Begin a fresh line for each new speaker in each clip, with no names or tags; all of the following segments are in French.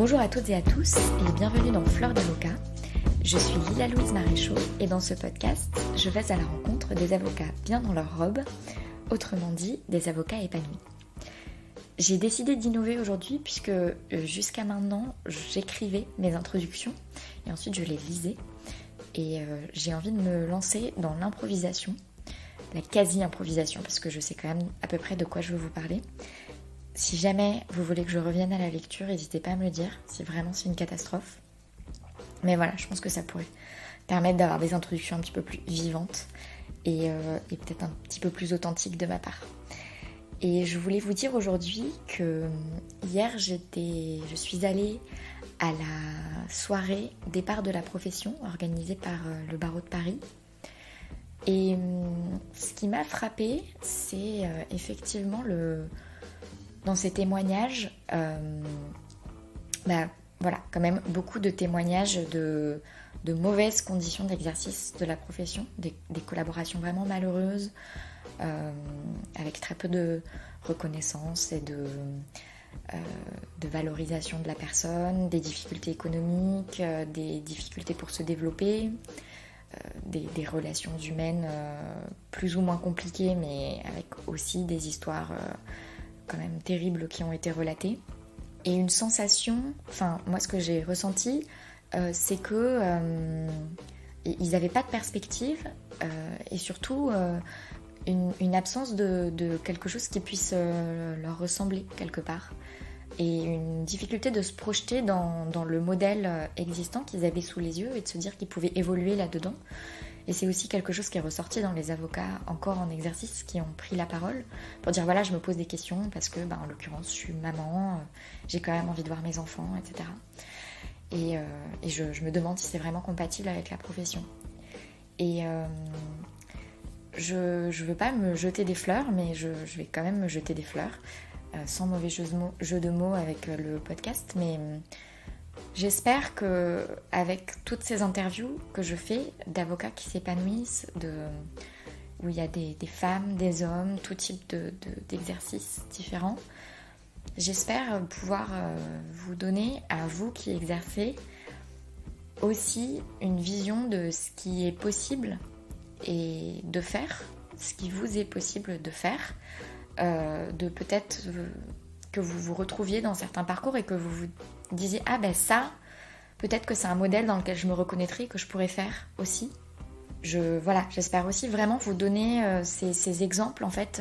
Bonjour à toutes et à tous et bienvenue dans Fleur d'Avocat. Je suis Lila Louise Maréchaux et dans ce podcast, je vais à la rencontre des avocats bien dans leur robe, autrement dit des avocats épanouis. J'ai décidé d'innover aujourd'hui puisque jusqu'à maintenant, j'écrivais mes introductions et ensuite je les lisais et j'ai envie de me lancer dans l'improvisation, la quasi-improvisation parce que je sais quand même à peu près de quoi je veux vous parler. Si jamais vous voulez que je revienne à la lecture, n'hésitez pas à me le dire, si vraiment c'est une catastrophe. Mais voilà, je pense que ça pourrait permettre d'avoir des introductions un petit peu plus vivantes et peut-être un petit peu plus authentiques de ma part. Et je voulais vous dire aujourd'hui que hier, je suis allée à la soirée départ de la profession organisée par le barreau de Paris. Et ce qui m'a frappée, c'est effectivement dans ces témoignages, quand même beaucoup de témoignages de mauvaises conditions d'exercice de la profession, des collaborations vraiment malheureuses, avec très peu de reconnaissance et de valorisation de la personne, des difficultés économiques, des difficultés pour se développer, des relations humaines plus ou moins compliquées, mais avec aussi des histoires quand même terribles qui ont été relatées. Et une sensation, moi ce que j'ai ressenti, c'est que ils n'avaient pas de perspective et surtout une absence de quelque chose qui puisse leur ressembler quelque part. Et une difficulté de se projeter dans le modèle existant qu'ils avaient sous les yeux et de se dire qu'ils pouvaient évoluer là-dedans. Et c'est aussi quelque chose qui est ressorti dans les avocats encore en exercice qui ont pris la parole pour dire voilà, je me pose des questions parce que en l'occurrence je suis maman, j'ai quand même envie de voir mes enfants, etc. Et je me demande si c'est vraiment compatible avec la profession. Et je veux pas me jeter des fleurs, mais je vais quand même me jeter des fleurs, sans mauvais jeu de mots avec le podcast, mais j'espère que avec toutes ces interviews que je fais d'avocats qui s'épanouissent, où il y a des femmes, des hommes, tout type d'exercices différents, j'espère pouvoir vous donner, à vous qui exercez, aussi une vision de ce qui est possible et de faire, ce qui vous est possible de faire, de peut-être que vous vous retrouviez dans certains parcours et que vous vous disiez ça, peut-être que c'est un modèle dans lequel je me reconnaîtrai, que je pourrais faire aussi. J'espère aussi vraiment vous donner ces exemples en fait,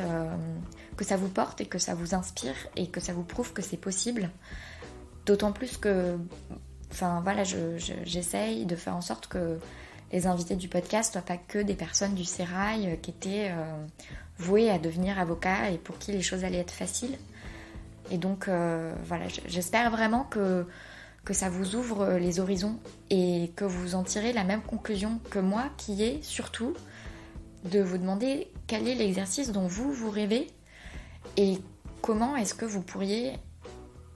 que ça vous porte et que ça vous inspire et que ça vous prouve que c'est possible. D'autant plus que, j'essaye de faire en sorte que les invités du podcast ne soient pas que des personnes du sérail qui étaient vouées à devenir avocats et pour qui les choses allaient être faciles. Et donc, j'espère vraiment que ça vous ouvre les horizons et que vous en tirez la même conclusion que moi, qui est surtout de vous demander quel est l'exercice dont vous rêvez et comment est-ce que vous pourriez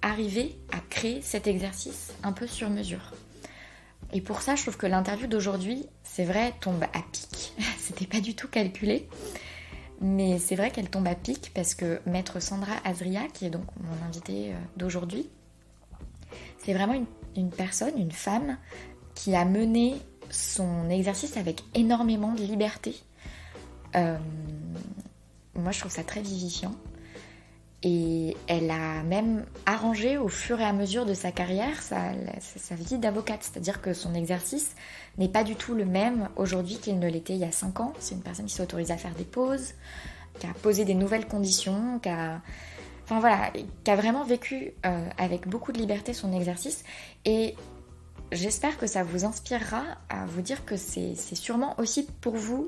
arriver à créer cet exercice un peu sur mesure. Et pour ça, je trouve que l'interview d'aujourd'hui, c'est vrai, tombe à pic. C'était pas du tout calculé. Mais c'est vrai qu'elle tombe à pic parce que Maître Sandra Azria, qui est donc mon invitée d'aujourd'hui, c'est vraiment une personne, une femme qui a mené son exercice avec énormément de liberté. Moi, je trouve ça très vivifiant. Et elle a même arrangé au fur et à mesure de sa carrière sa vie d'avocate. C'est-à-dire que son exercice n'est pas du tout le même aujourd'hui qu'il ne l'était il y a 5 ans. C'est une personne qui s'est autorisée à faire des pauses, qui a posé des nouvelles conditions, qui a vraiment vécu avec beaucoup de liberté son exercice. Et j'espère que ça vous inspirera à vous dire que c'est sûrement aussi pour vous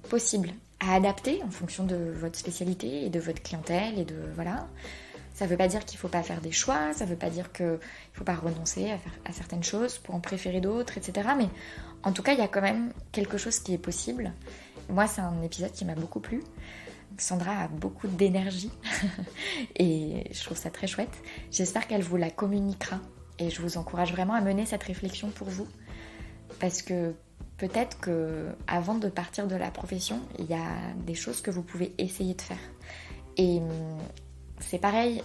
possible à adapter en fonction de votre spécialité et de votre clientèle et Ça veut pas dire qu'il faut pas faire des choix, ça veut pas dire qu'il faut pas renoncer à certaines choses pour en préférer d'autres, etc. Mais en tout cas, il y a quand même quelque chose qui est possible. Moi, c'est un épisode qui m'a beaucoup plu. Sandra a beaucoup d'énergie et je trouve ça très chouette. J'espère qu'elle vous la communiquera et je vous encourage vraiment à mener cette réflexion pour vous parce que peut-être qu'avant de partir de la profession, il y a des choses que vous pouvez essayer de faire. Et c'est pareil,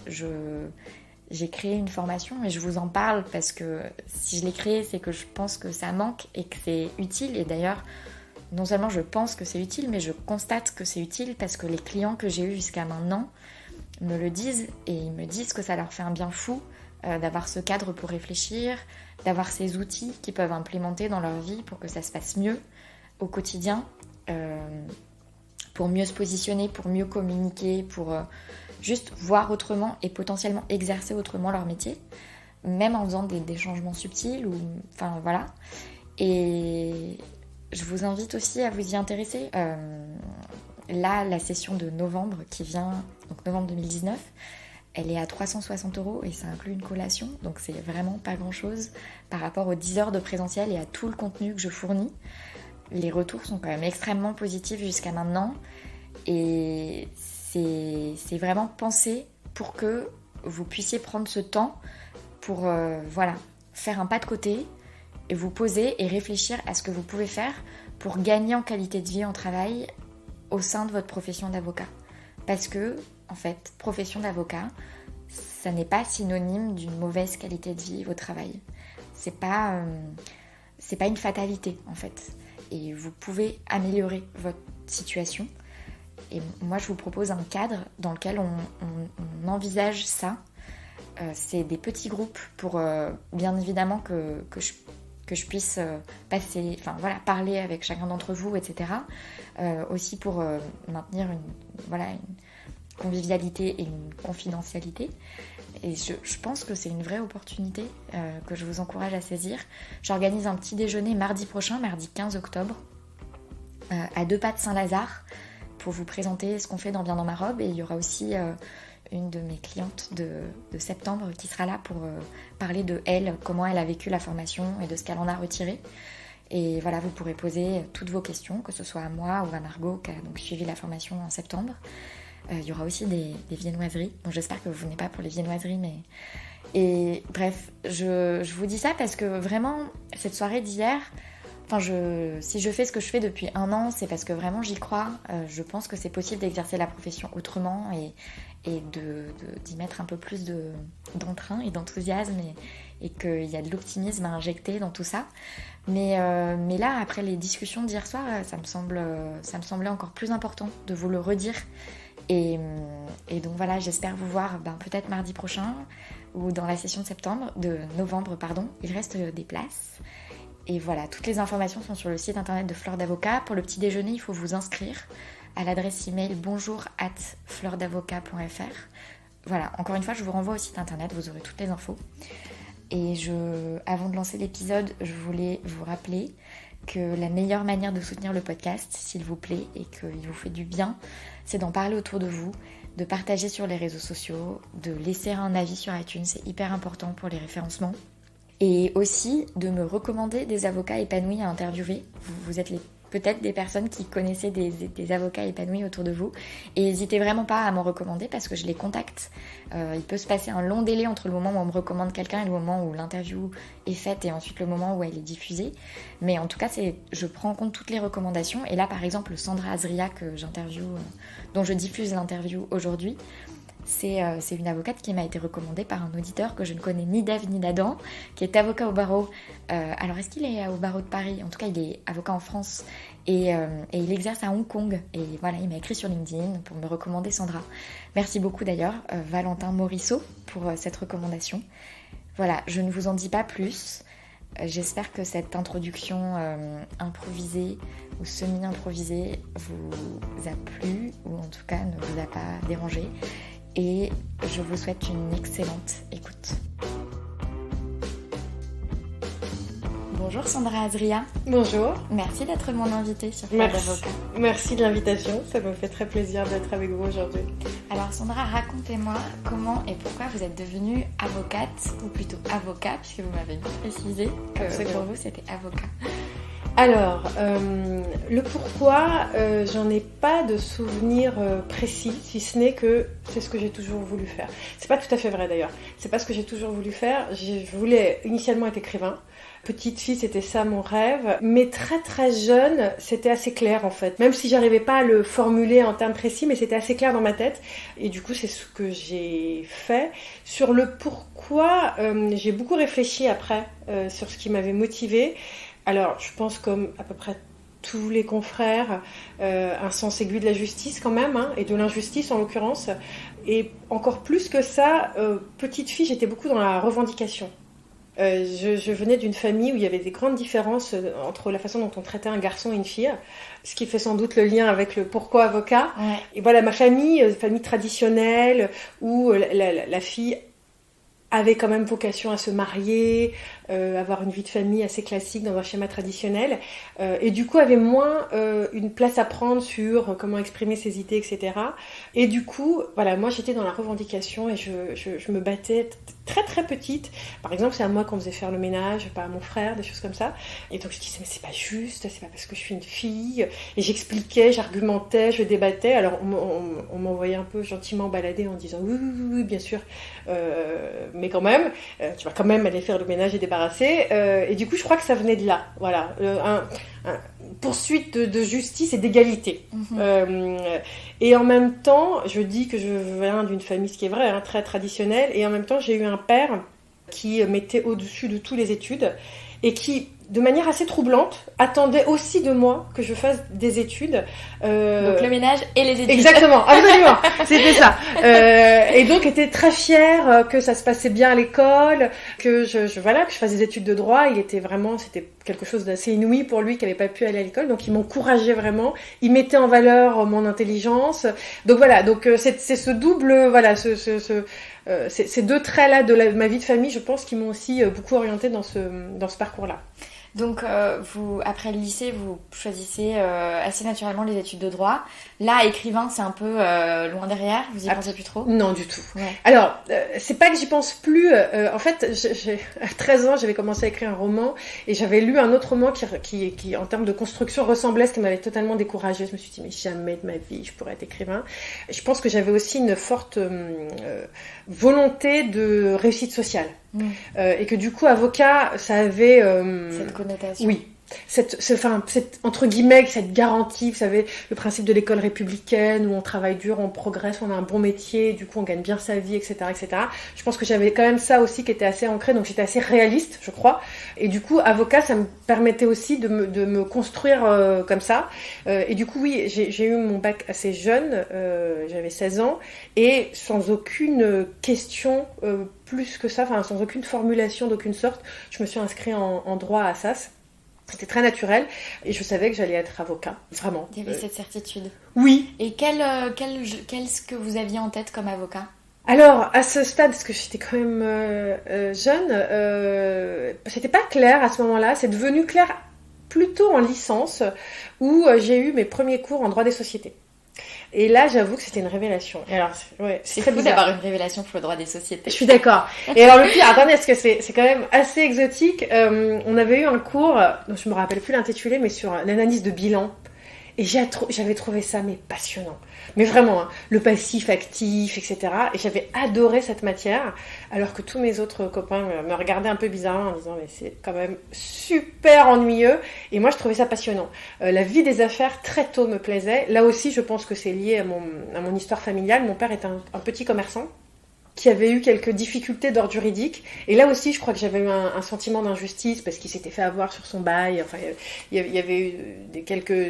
j'ai créé une formation et je vous en parle parce que si je l'ai créée, c'est que je pense que ça manque et que c'est utile. Et d'ailleurs, non seulement je pense que c'est utile, mais je constate que c'est utile parce que les clients que j'ai eus jusqu'à maintenant me le disent et ils me disent que ça leur fait un bien fou d'avoir ce cadre pour réfléchir, d'avoir ces outils qu'ils peuvent implémenter dans leur vie pour que ça se passe mieux au quotidien, pour mieux se positionner, pour mieux communiquer, pour juste voir autrement et potentiellement exercer autrement leur métier, même en faisant des changements subtils ou enfin voilà. Et je vous invite aussi à vous y intéresser. Là, la session de novembre qui vient, donc novembre 2019, elle est à 360 € et ça inclut une collation, donc c'est vraiment pas grand chose par rapport aux 10 heures de présentiel et à tout le contenu que je fournis. Les retours sont quand même extrêmement positifs jusqu'à maintenant et c'est vraiment pensé pour que vous puissiez prendre ce temps pour faire un pas de côté et vous poser et réfléchir à ce que vous pouvez faire pour gagner en qualité de vie en travail au sein de votre profession d'avocat. Parce que, en fait, profession d'avocat, ça n'est pas synonyme d'une mauvaise qualité de vie au travail. C'est pas une fatalité, en fait. Et vous pouvez améliorer votre situation. Et moi, je vous propose un cadre dans lequel on envisage ça. C'est des petits groupes pour, bien évidemment, que je puisse parler avec chacun d'entre vous, etc. Aussi pour maintenir une convivialité et une confidentialité. Et je pense que c'est une vraie opportunité que je vous encourage à saisir. J'organise un petit déjeuner mardi prochain, mardi 15 octobre, à 2 pas de Saint-Lazare, pour vous présenter ce qu'on fait dans Bien dans ma robe. Et il y aura aussi une de mes clientes de septembre qui sera là pour parler de elle, comment elle a vécu la formation et de ce qu'elle en a retiré. Et voilà, vous pourrez poser toutes vos questions, que ce soit à moi ou à Margot qui a donc suivi la formation en septembre. Il y aura aussi des viennoiseries. Bon, j'espère que vous venez pas pour les viennoiseries, mais... Et bref, je vous dis ça parce que vraiment, cette soirée d'hier... si je fais ce que je fais depuis 1 an, c'est parce que vraiment j'y crois. Je pense que c'est possible d'exercer la profession autrement et d'y mettre un peu plus d'entrain et d'enthousiasme et qu'il y a de l'optimisme à injecter dans tout ça. Mais là, après les discussions d'hier soir, ça me semblait encore plus important de vous le redire. Et donc voilà, j'espère vous voir peut-être mardi prochain ou dans la session de novembre. Il reste des places. Et voilà, toutes les informations sont sur le site internet de Fleur d'Avocat. Pour le petit déjeuner, il faut vous inscrire à l'adresse email bonjour@fleurdavocat.fr. Voilà, encore une fois, je vous renvoie au site internet, vous aurez toutes les infos. Et avant de lancer l'épisode, je voulais vous rappeler que la meilleure manière de soutenir le podcast, s'il vous plaît, et qu'il vous fait du bien, c'est d'en parler autour de vous, de partager sur les réseaux sociaux, de laisser un avis sur iTunes, c'est hyper important pour les référencements. Et aussi de me recommander des avocats épanouis à interviewer. Vous êtes peut-être des personnes qui connaissaient des avocats épanouis autour de vous. Et n'hésitez vraiment pas à m'en recommander parce que je les contacte. Il peut se passer un long délai entre le moment où on me recommande quelqu'un et le moment où l'interview est faite et ensuite le moment où elle est diffusée. Mais en tout cas, je prends en compte toutes les recommandations. Et là, par exemple, Sandra Azria, que j'interviewe, dont je diffuse l'interview aujourd'hui, c'est une avocate qui m'a été recommandée par un auditeur que je ne connais ni d'Ève ni d'Adam, qui est avocat au barreau. Alors, est-ce qu'il est au barreau de Paris ? En tout cas, il est avocat en France et il exerce à Hong Kong. Et voilà, il m'a écrit sur LinkedIn pour me recommander Sandra. Merci beaucoup d'ailleurs, Valentin Morisseau, pour cette recommandation. Voilà, je ne vous en dis pas plus. J'espère que cette introduction improvisée ou semi-improvisée vous a plu ou en tout cas ne vous a pas dérangé. Et je vous souhaite une excellente écoute. Bonjour Sandra Azria.
Bonjour.
Merci d'être mon invitée sur Fleur d'Avocat.
Merci de l'invitation, ça me fait très plaisir d'être avec vous aujourd'hui.
Alors Sandra, racontez-moi comment et pourquoi vous êtes devenue avocate, ou plutôt avocat, puisque vous m'avez bien précisé que pour vous c'était avocat.
Alors, le pourquoi, j'en ai pas de souvenir précis, si ce n'est que c'est ce que j'ai toujours voulu faire. C'est pas tout à fait vrai d'ailleurs. C'est pas ce que j'ai toujours voulu faire. Je voulais initialement être écrivain. Petite fille, c'était ça mon rêve. Mais très très jeune, c'était assez clair en fait. Même si j'arrivais pas à le formuler en termes précis, mais c'était assez clair dans ma tête. Et du coup, c'est ce que j'ai fait. Sur le pourquoi, j'ai beaucoup réfléchi après sur ce qui m'avait motivée. Alors, je pense comme à peu près tous les confrères, un sens aigu de la justice quand même, hein, et de l'injustice en l'occurrence. Et encore plus que ça, petite fille, j'étais beaucoup dans la revendication. Je venais d'une famille où il y avait des grandes différences entre la façon dont on traitait un garçon et une fille, ce qui fait sans doute le lien avec le pourquoi avocat.
Ouais.
Et voilà, ma famille traditionnelle, où la fille avait quand même vocation à se marier, avoir une vie de famille assez classique dans un schéma traditionnel, et du coup avait moins une place à prendre sur comment exprimer ses idées, etc. Et du coup, voilà, moi j'étais dans la revendication et je me battais très très petite. Par exemple, c'est à moi qu'on faisait faire le ménage, pas à mon frère, des choses comme ça. Et donc je disais, mais c'est pas juste, c'est pas parce que je suis une fille. Et j'expliquais, j'argumentais, je débattais. Alors on m'envoyait un peu gentiment balader en disant, oui, bien sûr, mais quand même, tu vas quand même aller faire le ménage et débarrasser. Et du coup, je crois que ça venait de là. Voilà, poursuite de justice et d'égalité. Et en même temps, je dis que je viens d'une famille, ce qui est vrai, hein, très traditionnelle, et en même temps, j'ai eu un père qui mettait au-dessus de toutes les études et qui, de manière assez troublante, attendait aussi de moi que je fasse des études.
Donc le ménage et les études.
Exactement, absolument, c'était ça. Et donc était très fier que ça se passait bien à l'école, que je fasse des études de droit. C'était quelque chose d'assez inouï pour lui qui n'avait pas pu aller à l'école. Donc il m'encourageait vraiment, il mettait en valeur mon intelligence. Donc voilà, c'est ce double, voilà, ces deux traits-là de ma vie de famille, je pense, qui m'ont aussi beaucoup orientée dans ce parcours-là.
Donc, après le lycée, vous choisissez assez naturellement les études de droit. Là, écrivain, c'est un peu loin derrière. Vous y pensez plus trop ?
Non, du tout.
Ouais.
Alors, c'est pas que j'y pense plus. En fait, à 13 ans, j'avais commencé à écrire un roman et j'avais lu un autre roman qui en termes de construction, ressemblait à ce qui m'avait totalement découragée. Je me suis dit, mais jamais de ma vie, je pourrais être écrivain. Je pense que j'avais aussi une forte volonté de réussite sociale. Et que du coup, avocat, ça avait...
cette connotation.
Oui. Cette entre guillemets, cette garantie, vous savez, le principe de l'école républicaine où on travaille dur, on progresse, on a un bon métier, du coup on gagne bien sa vie, etc., etc. Je pense que j'avais quand même ça aussi qui était assez ancré, donc j'étais assez réaliste, je crois. Et du coup, avocat, ça me permettait aussi de me construire comme ça. Et du coup, oui, j'ai eu mon bac assez jeune, j'avais 16 ans, et sans aucune question plus que ça, enfin sans aucune formulation d'aucune sorte, je me suis inscrite en droit à Assas. C'était très naturel et je savais que j'allais être avocat, vraiment.
Il y avait cette certitude.
Oui.
Et qu'est-ce que vous aviez en tête comme avocat ?
Alors, à ce stade, parce que j'étais quand même jeune, c'était pas clair à ce moment-là. C'est devenu clair plutôt en licence où j'ai eu mes premiers cours en droit des sociétés. Et là, j'avoue que c'était une révélation. Et alors,
c'est très fou d'avoir une révélation pour le droit des sociétés.
Je suis d'accord. Et alors le pire, attendez, parce que c'est quand même assez exotique. On avait eu un cours, dont je me rappelle plus l'intitulé, mais sur l'analyse de bilan. Et j'avais trouvé ça passionnant. Mais vraiment, hein, le passif, actif, etc. Et j'avais adoré cette matière, alors que tous mes autres copains me regardaient un peu bizarrement en disant mais c'est quand même super ennuyeux. Et moi, je trouvais ça passionnant. La vie des affaires, très tôt, me plaisait. Là aussi, je pense que c'est lié à mon histoire familiale. Mon père est un petit commerçant qui avait eu quelques difficultés d'ordre juridique. Et là aussi, je crois que j'avais eu un sentiment d'injustice parce qu'il s'était fait avoir sur son bail. Enfin, il y avait eu quelques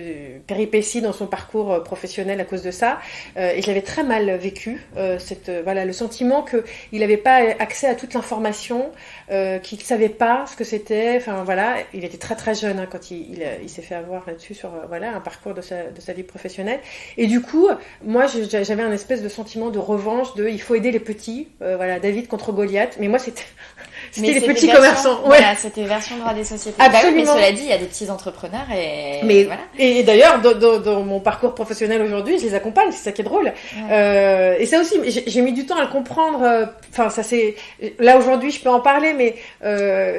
péripéties dans son parcours professionnel à cause de ça. Et je l'avais très mal vécu. Le sentiment qu'il n'avait pas accès à toute l'information, qu'il ne savait pas ce que c'était. Enfin, voilà. Il était très très jeune quand il s'est fait avoir là-dessus sur un parcours de sa vie professionnelle. Et du coup, moi, j'avais un espèce de sentiment de revanche il faut aider les petits. David contre Goliath. Mais moi, C'était les petits commerçants. Ouais.
Voilà, c'était version droit des sociétés.
Absolument.
Bah oui, mais cela dit, il y a des petits entrepreneurs et
Mais,
voilà.
Et d'ailleurs, dans mon parcours professionnel aujourd'hui, je les accompagne, c'est ça qui est drôle. Ouais. Et ça aussi, j'ai mis du temps à le comprendre. Enfin, ça c'est... Là, aujourd'hui, je peux en parler, mais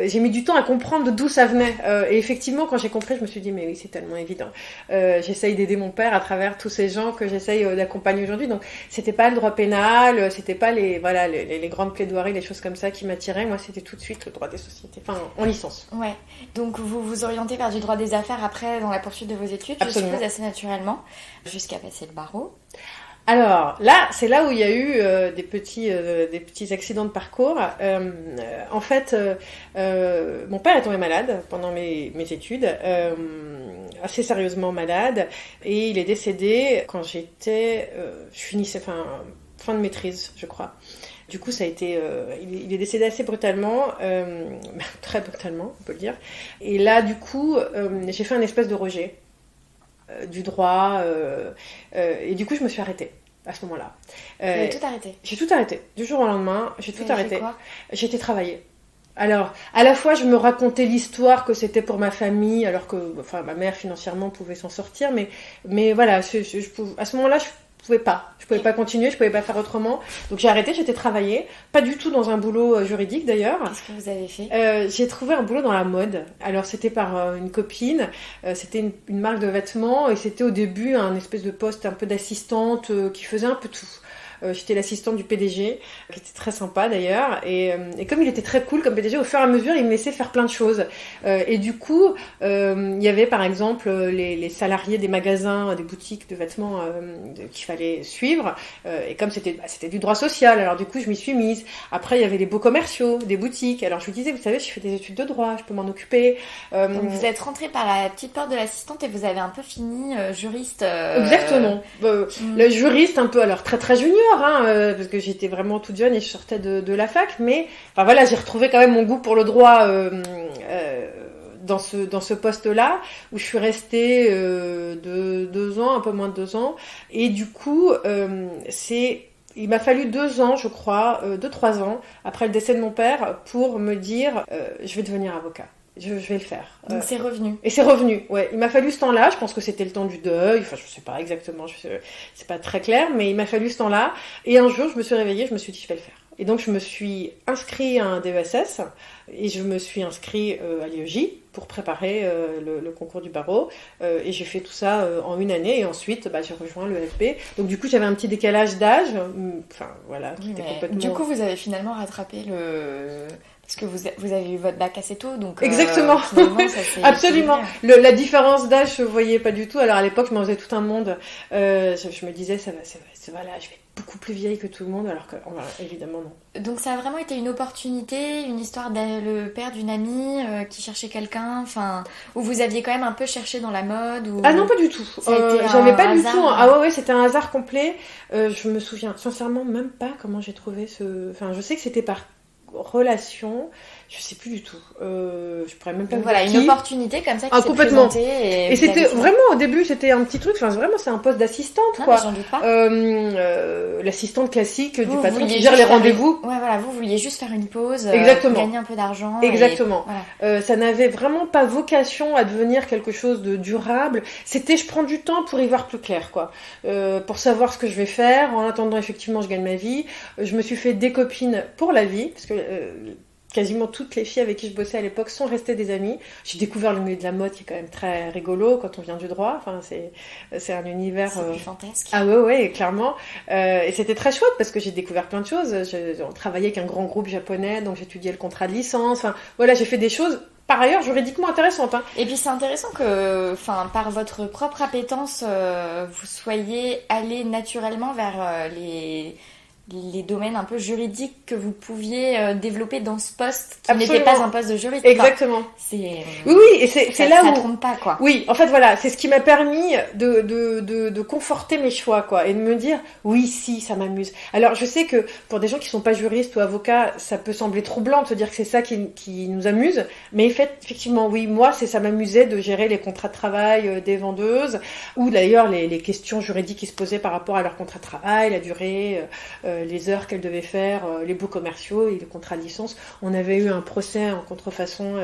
j'ai mis du temps à comprendre d'où ça venait. Et effectivement, quand j'ai compris, je me suis dit, mais oui, c'est tellement évident. J'essaye d'aider mon père à travers tous ces gens que j'essaye d'accompagner aujourd'hui. Donc, c'était pas le droit pénal, c'était pas les grandes plaidoiries, les choses comme ça qui m'attiraient. Moi, c'était tout de suite le droit des sociétés, enfin, en licence.
Ouais. Donc, vous vous orientez vers du droit des affaires après, dans la poursuite de vos études,
Absolument.
je suppose assez naturellement, jusqu'à passer le barreau.
Alors là, c'est là où il y a eu des petits accidents de parcours. En fait, mon père est tombé malade pendant mes études, assez sérieusement malade, et il est décédé quand je finissais fin de maîtrise, je crois. Du coup, ça a été, il est décédé assez brutalement, très brutalement, on peut le dire. Et là, du coup, j'ai fait un espèce de rejet du droit, et du coup, je me suis arrêtée à ce moment-là.
Vous avez tout arrêté?
J'ai tout arrêté. Du jour au lendemain, j'ai tout arrêté.
Fait quoi?
J'ai été travailler. Alors, à la fois, je me racontais l'histoire que c'était pour ma famille, alors que, enfin, ma mère financièrement pouvait s'en sortir, mais voilà, à ce moment-là, je pouvais pas continuer, je pouvais pas faire autrement. Donc j'ai arrêté, j'étais travailler, pas du tout dans un boulot juridique d'ailleurs.
Qu'est-ce que vous avez fait?
J'ai trouvé un boulot dans la mode. Alors c'était par une copine, c'était une marque de vêtements et c'était au début un espèce de poste un peu d'assistante qui faisait un peu tout. J'étais l'assistante du PDG, qui était très sympa d'ailleurs, et comme il était très cool comme PDG, au fur et à mesure, il me laissait faire plein de choses. Et du coup, il y avait par exemple les salariés des magasins, des boutiques de vêtements qu'il fallait suivre, et comme c'était du droit social, alors du coup, je m'y suis mise. Après, il y avait les beaux commerciaux, des boutiques. Alors je lui disais, vous savez, je fais des études de droit, je peux m'en occuper.
Donc vous êtes rentrée par la petite porte de l'assistante et vous avez un peu fini juriste.
Exactement. Le juriste un peu, alors très très junior. Parce que j'étais vraiment toute jeune et je sortais de la fac, mais enfin voilà, j'ai retrouvé quand même mon goût pour le droit dans ce poste-là, où je suis restée de 2 ans, un peu moins de 2 ans, et du coup il m'a fallu 2 ans, je crois, 2-3 ans après le décès de mon père pour me dire je vais devenir avocat. Je vais le faire.
Donc c'est revenu.
Et c'est revenu, ouais. Il m'a fallu ce temps-là, je pense que c'était le temps du deuil, enfin je sais pas exactement, c'est pas très clair, mais il m'a fallu ce temps-là. Et un jour, je me suis réveillée, je me suis dit je vais le faire. Et donc je me suis inscrite à un DESS et je me suis inscrite à l'IEJ pour préparer le concours du barreau. Et j'ai fait tout ça en 1 année et ensuite j'ai rejoint le FP. Donc du coup j'avais un petit décalage d'âge, enfin voilà, qui était complètement...
Du coup vous avez finalement rattrapé parce que vous avez eu votre bac assez tôt, donc
exactement.
Finalement, ça s'est
absolument. La différence d'âge, je voyais pas du tout. Alors à l'époque, je m'en faisais tout un monde. Je me disais, voilà, je vais être beaucoup plus vieille que tout le monde, alors que évidemment non.
Donc ça a vraiment été une opportunité, une histoire le père d'une amie qui cherchait quelqu'un, enfin, où vous aviez quand même un peu cherché dans la mode ou...
Ah non, pas du tout. J'avais pas du tout. Ah ouais, c'était un hasard complet. Je me souviens sincèrement même pas comment j'ai trouvé ce. Enfin, je sais que c'était par relation, je sais plus du tout. Je pourrais même pas vous dire
voilà, une opportunité comme ça qui s'est
complètement.
présentée.
Et c'était vraiment au début, c'était un petit truc. Enfin, vraiment, c'est un poste d'assistante,
non,
quoi.
Mais j'en doute pas.
L'assistante classique du
vous
patron
vouliez
qui gère les rendez-vous.
Ouais, voilà, vous vouliez juste faire une pause,
exactement.
Gagner un peu d'argent.
Exactement.
Voilà.
Ça n'avait vraiment pas vocation à devenir quelque chose de durable. C'était, je prends du temps pour y voir plus clair, quoi. Pour savoir ce que je vais faire. En attendant, effectivement, je gagne ma vie. Je me suis fait des copines pour la vie, parce que quasiment toutes les filles avec qui je bossais à l'époque sont restées des amies. J'ai découvert le milieu de la mode qui est quand même très rigolo quand on vient du droit. Enfin, c'est un univers...
C'est plus fantasque.
Ah ouais, clairement. Et c'était très chouette parce que j'ai découvert plein de choses. On travaillait avec un grand groupe japonais, donc j'étudiais le contrat de licence. Enfin, voilà, j'ai fait des choses... Par ailleurs, juridiquement intéressantes.
Et puis c'est intéressant que, par votre propre appétence, vous soyez allé naturellement vers les domaines un peu juridiques que vous pouviez développer dans ce poste qui n'était pas un poste de juriste.
Exactement.
Oui,
et c'est là où...
Ça trompe pas, quoi.
Oui, en fait, voilà, c'est ce qui m'a permis de conforter mes choix, quoi, et de me dire, oui, si, ça m'amuse. Alors, je sais que pour des gens qui sont pas juristes ou avocats, ça peut sembler troublant de se dire que c'est ça qui nous amuse, mais effectivement, oui, moi, ça m'amusait de gérer les contrats de travail des vendeuses, ou d'ailleurs les questions juridiques qui se posaient par rapport à leur contrat de travail, la durée... les heures qu'elle devait faire, les baux commerciaux et les contrats de licence. On avait eu un procès en contrefaçon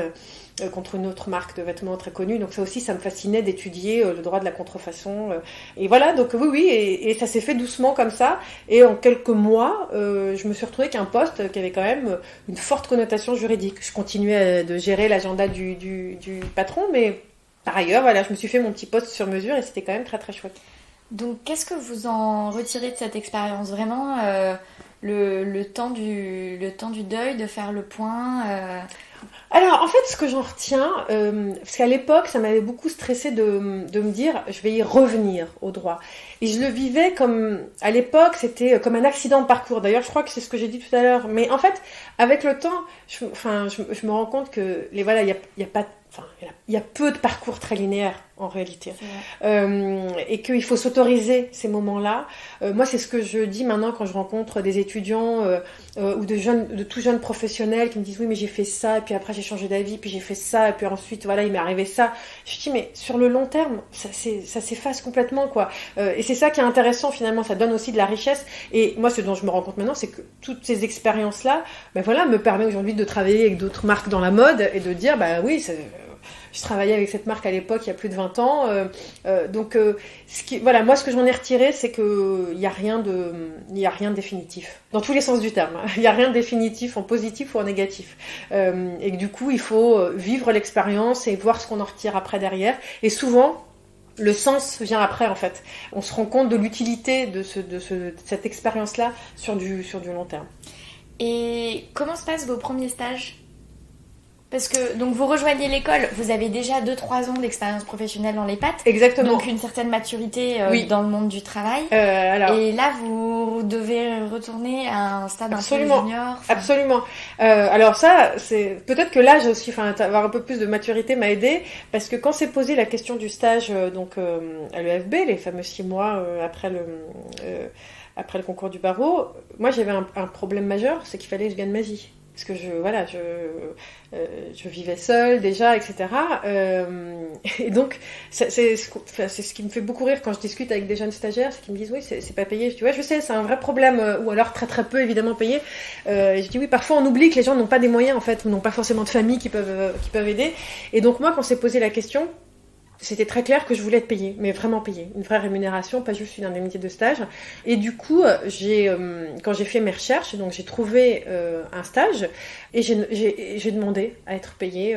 contre une autre marque de vêtements très connue. Donc ça aussi, ça me fascinait d'étudier le droit de la contrefaçon. Et voilà, donc oui, et ça s'est fait doucement comme ça. Et en quelques mois, je me suis retrouvée avec un poste qui avait quand même une forte connotation juridique. Je continuais de gérer l'agenda du patron, mais par ailleurs, voilà, je me suis fait mon petit poste sur mesure et c'était quand même très très chouette.
Donc, qu'est-ce que vous en retirez de cette expérience? Vraiment, le temps du deuil, de faire le point.
Alors, en fait, ce que j'en retiens, parce qu'à l'époque, ça m'avait beaucoup stressé de me dire, je vais y revenir au droit. Et je le vivais comme, à l'époque, c'était comme un accident de parcours. D'ailleurs, je crois que c'est ce que j'ai dit tout à l'heure. Mais en fait, avec le temps, je me rends compte que, voilà, il y a pas, il y a peu de parcours très linéaires en réalité, et qu'il faut s'autoriser ces moments-là. Moi, c'est ce que je dis maintenant quand je rencontre des étudiants ou de tout jeunes professionnels qui me disent oui, mais j'ai fait ça, et puis après j'ai changé d'avis, puis j'ai fait ça, et puis ensuite voilà, il m'est arrivé ça. Je dis mais sur le long terme, ça s'efface complètement, quoi. Et c'est ça qui est intéressant finalement, ça donne aussi de la richesse. Et moi, ce dont je me rends compte maintenant, c'est que toutes ces expériences-là, ben voilà, me permet aujourd'hui de travailler avec d'autres marques dans la mode et de dire bah oui, je travaillais avec cette marque à l'époque, il y a plus de 20 ans. Donc, voilà, moi, ce que j'en ai retiré, c'est qu'il n'y a rien de définitif. Dans tous les sens du terme. Il n'y a rien de définitif en positif ou en négatif. Et que du coup, il faut vivre l'expérience et voir ce qu'on en retire après derrière. Et souvent, le sens vient après, en fait. On se rend compte de l'utilité de cette expérience-là sur du long terme.
Et comment se passent vos premiers stages ? Parce que donc vous rejoignez l'école, vous avez déjà 2-3 ans d'expérience professionnelle dans les pattes.
Exactement.
Donc une certaine maturité
oui.
dans le monde du travail. Et là, vous devez retourner à un stade
absolument.
Un peu junior.
Absolument. Alors ça, c'est peut-être que l'âge aussi, avoir un peu plus de maturité m'a aidé, parce que quand s'est posée la question du stage à l'EFB, les fameux 6 mois après le concours du barreau, moi j'avais un problème majeur, c'est qu'il fallait que je gagne ma vie. Parce que je vivais seule déjà, etc. Et donc, c'est ce qui me fait beaucoup rire quand je discute avec des jeunes stagiaires, c'est qu'ils me disent oui, c'est pas payé. Je dis ouais, je sais, c'est un vrai problème, ou alors très très peu évidemment payé. Et je dis oui, parfois on oublie que les gens n'ont pas des moyens en fait, ou n'ont pas forcément de famille qui peuvent aider. Et donc moi, quand s'est posé la question, c'était très clair que je voulais être payée, mais vraiment payée. Une vraie rémunération, pas juste une indemnité de stage. Et du coup, quand j'ai fait mes recherches, donc j'ai trouvé un stage et j'ai demandé à être payée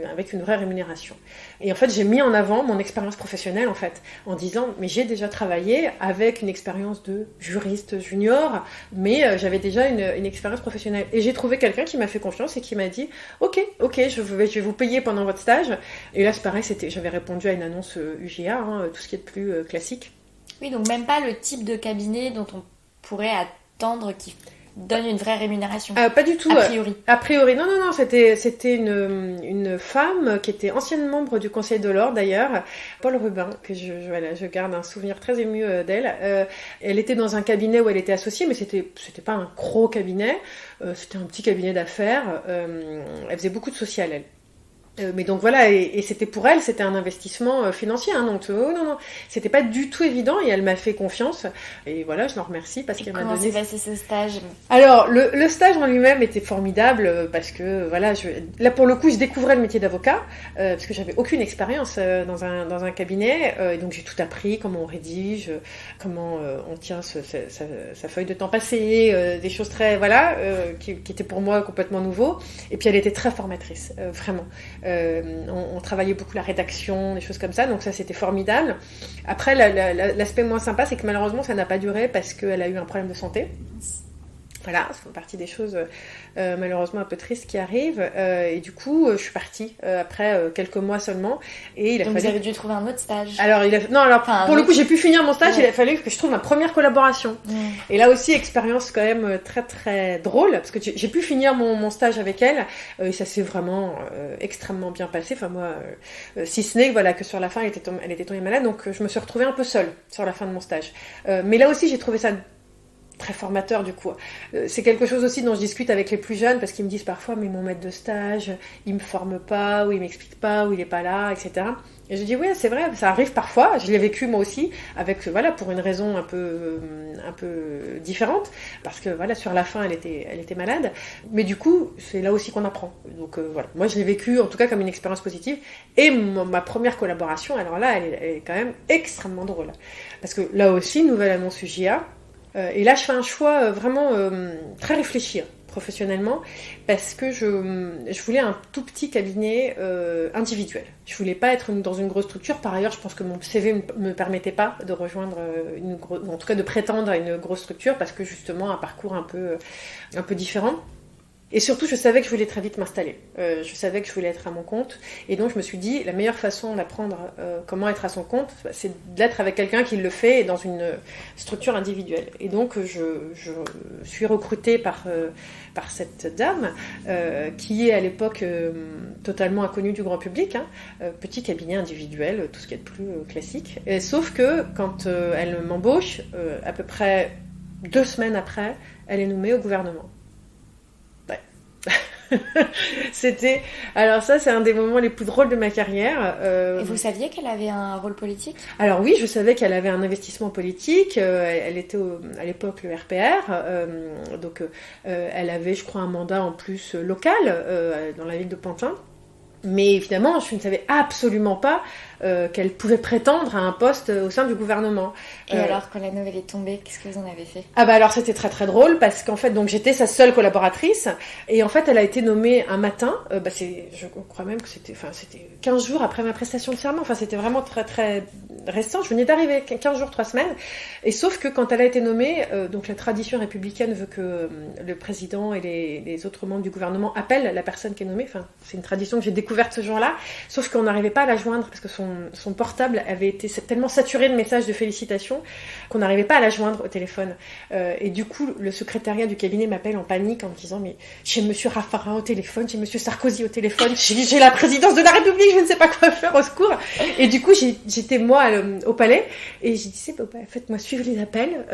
avec une vraie rémunération. Et en fait, j'ai mis en avant mon expérience professionnelle, en fait, en disant, mais j'ai déjà travaillé avec une expérience de juriste junior, mais j'avais déjà une expérience professionnelle. Et j'ai trouvé quelqu'un qui m'a fait confiance et qui m'a dit, ok, je vais vous payer pendant votre stage. Et là, c'est pareil, j'avais répondu à une annonce UGA, tout ce qui est de plus classique.
Oui, donc même pas le type de cabinet dont on pourrait attendre qu'il donne une vraie rémunération.
Pas du tout.
A priori,
non, c'était une femme qui était ancienne membre du Conseil de l'Ordre d'ailleurs, Paul Rubin, que je garde un souvenir très ému d'elle. Elle était dans un cabinet où elle était associée, mais c'était pas un gros cabinet, c'était un petit cabinet d'affaires. Elle faisait beaucoup de social, elle. Mais donc voilà, et c'était pour elle, c'était un investissement financier, donc non, c'était pas du tout évident, et elle m'a fait confiance, et voilà, je l'en remercie parce qu'elle m'a donné...
Comment s'est passé ce stage ?
Alors, le stage en lui-même était formidable, parce que voilà, là pour le coup, je découvrais le métier d'avocat, parce que j'avais aucune expérience dans un cabinet, et donc j'ai tout appris, comment on rédige, comment on tient sa feuille de temps passé, des choses très, qui étaient pour moi complètement nouveaux, et puis elle était très formatrice, vraiment. On travaillait beaucoup la rédaction, des choses comme ça, donc ça c'était formidable. Après, l'aspect moins sympa, c'est que malheureusement ça n'a pas duré parce qu'elle a eu un problème de santé. Voilà, ça fait partie des choses malheureusement un peu tristes qui arrivent. Et du coup, je suis partie après quelques mois seulement. Et
donc vous avez dû trouver un autre stage.
Alors, pour le coup, j'ai pu finir mon stage. Ouais. Il a fallu que je trouve ma première collaboration. Et là aussi, expérience quand même très très drôle, parce que j'ai pu finir mon stage avec elle. Et ça s'est vraiment extrêmement bien passé. Enfin moi, si ce n'est que sur la fin, elle était tombée malade. Donc je me suis retrouvée un peu seule sur la fin de mon stage. Mais là aussi, j'ai trouvé ça très formateur du coup. C'est quelque chose aussi dont je discute avec les plus jeunes parce qu'ils me disent parfois mais mon maître de stage, il me forme pas, ou il m'explique pas, ou il est pas là, etc. Et je dis oui, c'est vrai, ça arrive parfois. Je l'ai vécu moi aussi, avec voilà pour une raison un peu différente, parce que voilà sur la fin elle était malade. Mais du coup c'est là aussi qu'on apprend. Donc voilà, moi je l'ai vécu en tout cas comme une expérience positive. Et ma première collaboration, alors là elle est quand même extrêmement drôle, parce que là aussi nouvelle annonce UJA. Et là, je fais un choix vraiment très réfléchi professionnellement parce que je voulais un tout petit cabinet individuel. Je voulais pas être dans une grosse structure. Par ailleurs, je pense que mon CV me permettait pas de rejoindre ou en tout cas de prétendre à une grosse structure parce que justement un parcours un peu différent. Et surtout, je savais que je voulais très vite m'installer. Je savais que je voulais être à mon compte. Et donc, je me suis dit, la meilleure façon d'apprendre comment être à son compte, c'est d'être avec quelqu'un qui le fait dans une structure individuelle. Et donc, je suis recrutée par cette dame qui est à l'époque totalement inconnue du grand public. Petit cabinet individuel, tout ce qui est de plus classique. Et, sauf que quand elle m'embauche, à peu près 2 semaines après, elle est nommée au gouvernement. Alors ça, c'est un des moments les plus drôles de ma carrière.
Et vous saviez qu'elle avait un rôle politique ?
Alors oui, je savais qu'elle avait un investissement politique. Elle était à l'époque le RPR, donc elle avait, je crois, un mandat en plus local dans la ville de Pantin. Mais évidemment, je ne savais absolument pas qu'elle pouvait prétendre à un poste au sein du gouvernement.
Et alors, quand la nouvelle est tombée, qu'est-ce que vous en avez fait ?
Ah bah alors c'était très très drôle parce qu'en fait donc j'étais sa seule collaboratrice et en fait elle a été nommée un matin. Je crois même que c'était 15 jours après ma prestation de serment. Enfin c'était vraiment très très récent. Je venais d'arriver 15 jours 3 semaines. Et sauf que quand elle a été nommée, donc la tradition républicaine veut que le président et les autres membres du gouvernement appellent la personne qui est nommée. Enfin c'est une tradition que j'ai découverte ce jour-là. Sauf qu'on n'arrivait pas à la joindre parce que son portable avait été tellement saturé de messages de félicitations qu'on n'arrivait pas à la joindre au téléphone. Et du coup, le secrétariat du cabinet m'appelle en panique en me disant « Mais j'ai Monsieur Raffarin au téléphone, j'ai Monsieur Sarkozy au téléphone, j'ai la présidence de la République, je ne sais pas quoi faire, au secours !» Et du coup, j'étais moi au palais et je disais « Faites-moi suivre les appels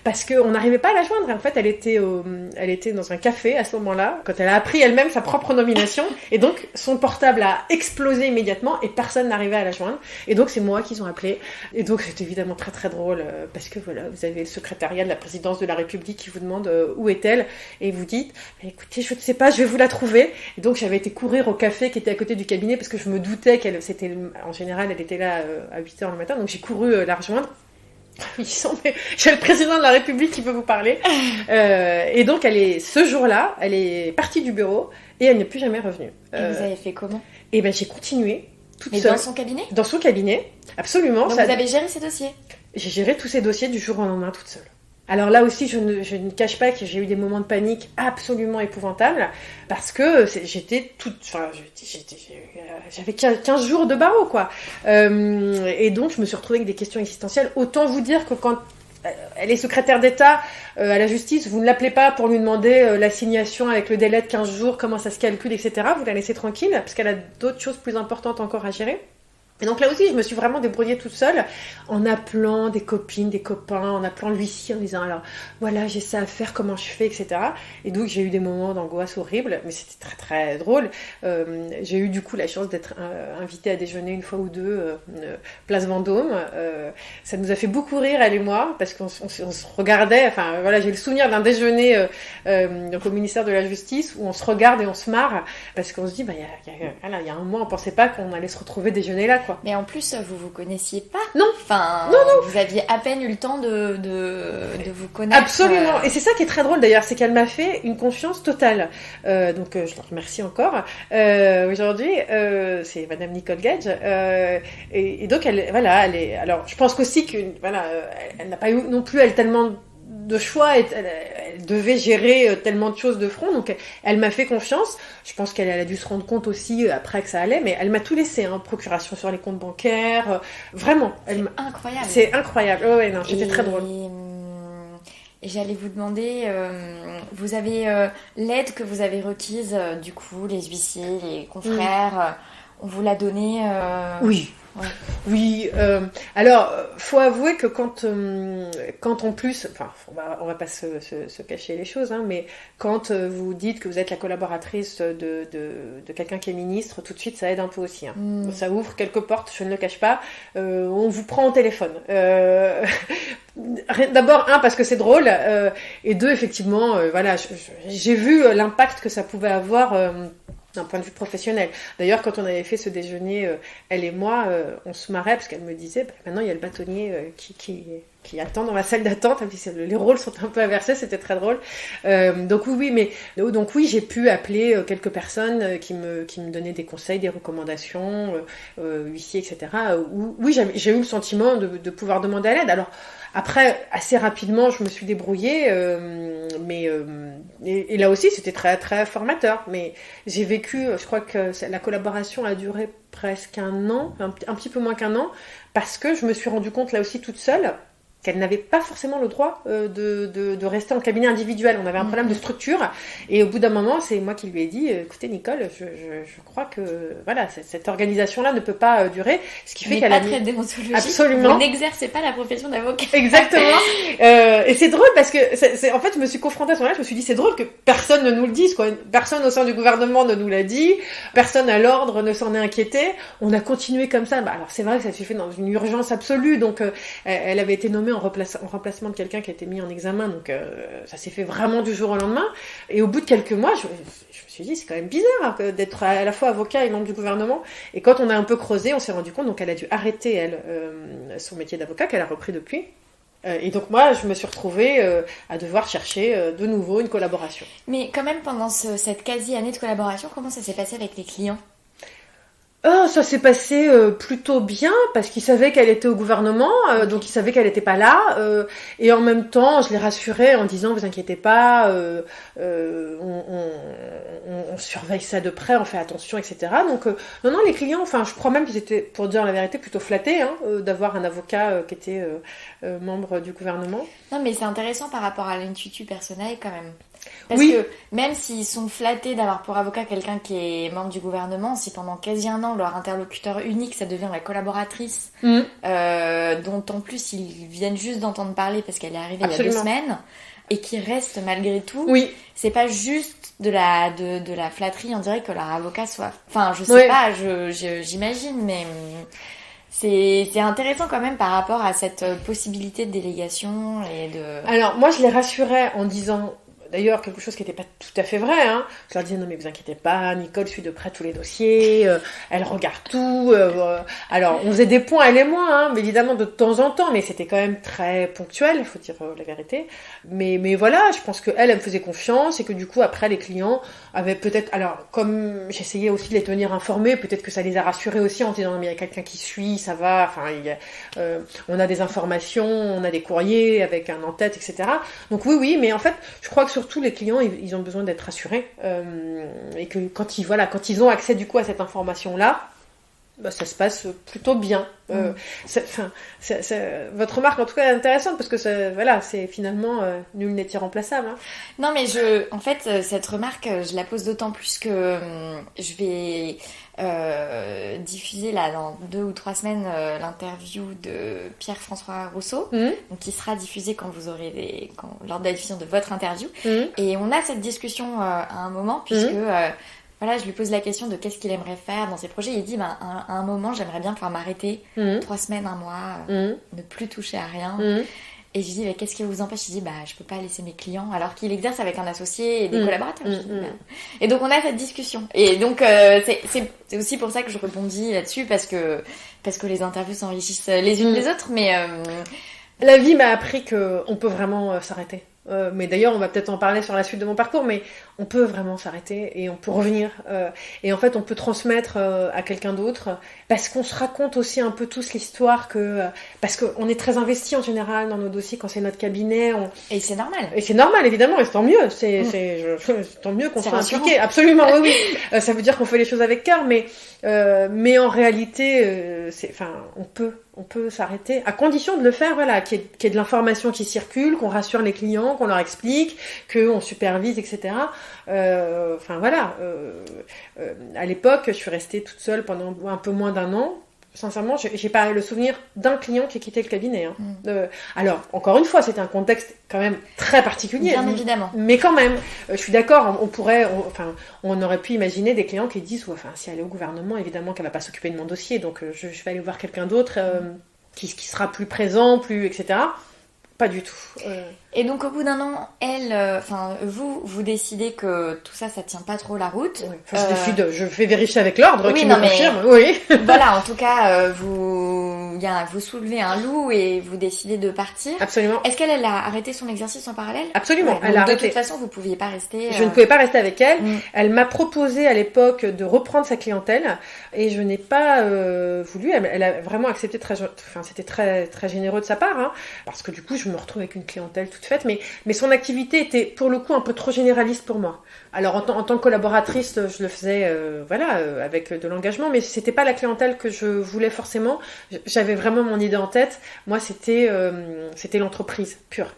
parce qu'on n'arrivait pas à la joindre. » En fait, elle était dans un café à ce moment-là, quand elle a appris elle-même sa propre nomination. Et donc, son portable a explosé immédiatement et personne n'arrivait à la joindre. Et donc, c'est moi qu'ils ont appelé. Et donc, c'était évidemment très très drôle parce que voilà, vous avez le secrétariat de la présidence de la République qui vous demande où est-elle et vous dites écoutez, je ne sais pas, je vais vous la trouver. Et donc, j'avais été courir au café qui était à côté du cabinet parce que je me doutais en général, elle était là à 8h le matin. Donc, j'ai couru la rejoindre. Ils sont, mais j'ai le président de la République qui peut vous parler. Et donc, ce jour-là, elle est partie du bureau et elle n'est plus jamais revenue.
Et vous avez fait comment ?
Et ben, j'ai continué toute
Mais
seule.
dans son cabinet ?
Dans son cabinet, absolument.
Donc vous avez géré ces dossiers ?
J'ai géré tous ces dossiers du jour au lendemain toute seule. Alors là aussi, je ne cache pas que j'ai eu des moments de panique absolument épouvantables parce que j'avais 15 jours de barreau, quoi. Et donc, je me suis retrouvée avec des questions existentielles. Autant vous dire que quand elle est secrétaire d'État à la justice, vous ne l'appelez pas pour lui demander l'assignation avec le délai de 15 jours, comment ça se calcule, etc. Vous la laissez tranquille parce qu'elle a d'autres choses plus importantes encore à gérer. Et donc là aussi, je me suis vraiment débrouillée toute seule en appelant des copines, des copains, en appelant l'huissier en disant alors voilà, j'ai ça à faire, comment je fais, etc. Et donc j'ai eu des moments d'angoisse horribles, mais c'était très très drôle. J'ai eu du coup la chance d'être invitée à déjeuner une fois ou deux place Vendôme. Ça nous a fait beaucoup rire, elle et moi, parce qu'on se regardait. Enfin voilà, j'ai le souvenir d'un déjeuner donc au ministère de la Justice où on se regarde et on se marre parce qu'on se dit il y a un mois on pensait pas qu'on allait se retrouver déjeuner là. Quoi.
Mais en plus, vous connaissiez pas ?
Non.
Enfin,
non.
Vous aviez à peine eu le temps de vous connaître.
Absolument. Et c'est ça qui est très drôle d'ailleurs, c'est qu'elle m'a fait une confiance totale. Donc je la remercie encore. Aujourd'hui, c'est Madame Nicole Gage. Et donc elle est. Alors je pense qu'aussi elle n'a pas eu non plus tellement de choix, elle devait gérer tellement de choses de front, donc elle m'a fait confiance. Je pense qu'elle a dû se rendre compte aussi après que ça allait, mais elle m'a tout laissé, procuration sur les comptes bancaires, vraiment.
Incroyable.
C'est incroyable. Ouais, non, c'était très drôle.
Et j'allais vous demander, vous avez l'aide que vous avez requise, du coup, les huissiers, les confrères, On vous l'a donné
Oui.
Ouais.
Oui, alors faut avouer que quand en plus, enfin on va pas se cacher les choses, hein, mais quand vous dites que vous êtes la collaboratrice de quelqu'un qui est ministre, tout de suite ça aide un peu aussi. Hein. Ça ouvre quelques portes, je ne le cache pas. On vous prend au téléphone. D'abord, parce que c'est drôle, et deux, effectivement, voilà, j'ai vu l'impact que ça pouvait avoir d'un point de vue professionnel. D'ailleurs, quand on avait fait ce déjeuner, elle et moi, on se marrait parce qu'elle me disait, maintenant il y a le bâtonnier qui attend dans la salle d'attente, et puis les rôles sont un peu inversés, c'était très drôle. Donc oui, j'ai pu appeler quelques personnes qui me donnaient des conseils, des recommandations, huissiers, etc. Oui, j'ai eu le sentiment de pouvoir demander à l'aide. Alors, après, assez rapidement, je me suis débrouillée, et là aussi, c'était très, très formateur. Mais j'ai vécu, je crois que la collaboration a duré presque un an, un petit peu moins qu'un an, parce que je me suis rendu compte là aussi toute seule qu'elle n'avait pas forcément le droit de rester en cabinet individuel. On avait un problème de structure, et au bout d'un moment, c'est moi qui lui ai dit, écoutez Nicole, je crois que voilà, cette organisation-là ne peut pas durer, ce qui fait qu'elle a
très déontologique.
Absolument.
Vous n'exercez pas la profession d'avocat.
Exactement. Et c'est drôle parce que en fait, je me suis confrontée à ce moment-là, je me suis dit, c'est drôle que personne ne nous le dise, quoi. Personne au sein du gouvernement ne nous l'a dit, personne à l'ordre ne s'en est inquiété. On a continué comme ça. Alors c'est vrai que ça s'est fait dans une urgence absolue, donc elle avait été nommée en remplacement de quelqu'un qui a été mis en examen, donc ça s'est fait vraiment du jour au lendemain. Et au bout de quelques mois, je me suis dit, c'est quand même bizarre d'être à la fois avocat et membre du gouvernement. Et quand on a un peu creusé, on s'est rendu compte, donc elle a dû arrêter, elle, son métier d'avocat, qu'elle a repris depuis. Et donc moi, je me suis retrouvée à devoir chercher de nouveau une collaboration.
Mais quand même, pendant cette quasi-année de collaboration, comment ça s'est passé avec les clients ?
Ça s'est passé plutôt bien, parce qu'ils savaient qu'elle était au gouvernement, donc ils savaient qu'elle n'était pas là, et en même temps je les rassurais en disant, vous inquiétez pas, on surveille ça de près, on fait attention, etc. Donc non, les clients, enfin je crois même qu'ils étaient, pour dire la vérité, plutôt flattés d'avoir un avocat qui était membre du gouvernement.
Non, mais c'est intéressant par rapport à l'intuitu personnel quand même. Parce
Oui.
que même s'ils sont flattés d'avoir pour avocat quelqu'un qui est membre du gouvernement, si pendant quasi un an, leur interlocuteur unique, ça devient la collaboratrice, dont en plus ils viennent juste d'entendre parler parce qu'elle est arrivée
Absolument.
il y a 2 semaines, et qui reste malgré tout,
Oui.
c'est pas juste de la flatterie, on dirait que leur avocat soit... Enfin, je sais pas, j'imagine, mais... C'est intéressant quand même par rapport à cette possibilité de délégation et de...
Alors, moi, je les rassurais en disant... D'ailleurs, quelque chose qui n'était pas tout à fait vrai. Je leur disais, non mais vous inquiétez pas, Nicole suit de près tous les dossiers, elle regarde tout. Alors, on faisait des points, elle et moi, mais évidemment de temps en temps, mais c'était quand même très ponctuel, il faut dire la vérité. Mais voilà, je pense qu'elle me faisait confiance, et que du coup, après, les clients avaient peut-être... Alors, comme j'essayais aussi de les tenir informés, peut-être que ça les a rassurés aussi en disant, non mais il y a quelqu'un qui suit, ça va, enfin, on a des informations, on a des courriers avec un en-tête, etc. Donc oui, mais en fait, je crois que surtout les clients, ils ont besoin d'être rassurés, et que quand ils ont accès du coup à cette information-là, ça se passe plutôt bien. Votre remarque en tout cas est intéressante, parce que c'est finalement nul n'est irremplaçable.
Non, mais en fait, cette remarque, je la pose d'autant plus que je vais diffuser là dans 2 ou 3 semaines l'interview de Pierre-François Rousseau, donc qui sera diffusée quand vous aurez lors de la diffusion de votre interview. Et on a cette discussion à un moment, puisque voilà, je lui pose la question de qu'est-ce qu'il aimerait faire dans ses projets. Il dit, à un moment, j'aimerais bien pouvoir m'arrêter 3 semaines, 1 mois, ne plus toucher à rien. Et je lui dis, mais qu'est-ce qui vous empêche ? Il dit, je peux pas laisser mes clients, alors qu'il exerce avec un associé et des collaborateurs. Et donc, on a cette discussion. Et donc, c'est aussi pour ça que je rebondis là-dessus, parce que les interviews s'enrichissent les unes les autres, mais...
La vie m'a appris qu'on peut vraiment s'arrêter. Mais d'ailleurs, on va peut-être en parler sur la suite de mon parcours, mais on peut vraiment s'arrêter et on peut revenir. Et en fait, on peut transmettre à quelqu'un d'autre, parce qu'on se raconte aussi un peu tous l'histoire parce qu'on est très investi en général dans nos dossiers quand c'est notre cabinet.
Et c'est normal.
Et c'est normal, évidemment, et c'est tant mieux. Tant mieux qu'on soit impliqué. Absolument, oui. Ça veut dire qu'on fait les choses avec cœur, mais Mais en réalité, on peut s'arrêter, à condition de le faire, voilà, qu'il y ait de l'information qui circule, qu'on rassure les clients, qu'on leur explique, qu'on supervise, etc. À l'époque, je suis restée toute seule pendant un peu moins d'un an. Sincèrement, j'ai pas le souvenir d'un client qui a quitté le cabinet. Hein. Alors, encore une fois, c'était un contexte quand même très particulier.
Bien évidemment.
Mais quand même, je suis d'accord, on aurait pu imaginer des clients qui disent, si elle est au gouvernement, évidemment qu'elle va pas s'occuper de mon dossier, donc je vais aller voir quelqu'un d'autre qui sera plus présent, etc. Pas du tout.
Et donc au bout d'un an, vous décidez que tout ça tient pas trop la route.
Oui. Je vais vérifier avec l'ordre qui me confirme.
Mais... Oui. Voilà, en tout cas, vous soulevez un loup et vous décidez de partir.
Absolument.
Est-ce qu'elle a arrêté son exercice en parallèle?
Absolument. Elle a arrêté.
De toute façon, vous pouviez pas rester.
Je ne pouvais pas rester avec elle. Elle m'a proposé à l'époque de reprendre sa clientèle et je n'ai pas voulu. Elle a vraiment accepté c'était très très généreux de sa part, hein, parce que du coup, je me retrouve avec une clientèle toute faite, mais son activité était pour le coup un peu trop généraliste pour moi. Alors en tant que collaboratrice, je le faisais avec de l'engagement, mais c'était pas la clientèle que je voulais forcément. J'avais vraiment mon idée en tête. Moi, c'était l'entreprise pure.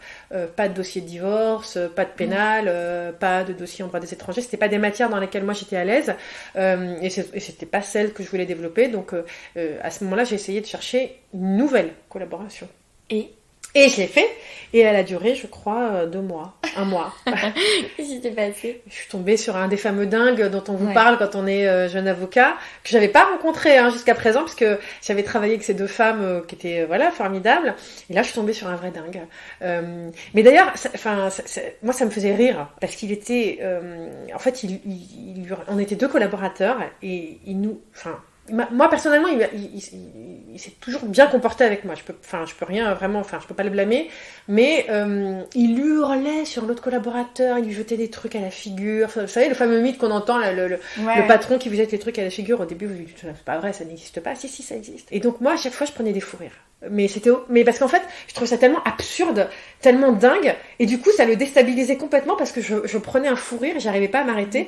Pas de dossier de divorce, pas de pénal, pas de dossier en droit des étrangers. C'était pas des matières dans lesquelles moi j'étais à l'aise, et c'était pas celle que je voulais développer. Donc à ce moment-là, j'ai essayé de chercher une nouvelle collaboration. Et je l'ai fait, et elle a duré, je crois, 2 mois, 1 mois.
Qu'est-ce qui s'est passé?
Je suis tombée sur un des fameux dingues dont on vous parle quand on est jeune avocat, que j'avais pas rencontré jusqu'à présent, parce que j'avais travaillé avec ces 2 femmes qui étaient formidables. Et là, je suis tombée sur un vrai dingue. Mais d'ailleurs, moi, ça me faisait rire, parce qu'il était... on était 2 collaborateurs, et moi personnellement, il s'est toujours bien comporté avec moi. Je peux rien vraiment, je peux pas le blâmer. Mais il hurlait sur l'autre collaborateur, il lui jetait des trucs à la figure. Vous savez, le fameux mythe qu'on entend, le patron qui vous jette les trucs à la figure. Au début, vous lui dites c'est pas vrai, ça n'existe pas. Si, ça existe. Et donc moi, à chaque fois, je prenais des fous rires. Mais parce qu'en fait, je trouvais ça tellement absurde, tellement dingue, et du coup, ça le déstabilisait complètement parce que je prenais un fou rire et j'arrivais pas à m'arrêter.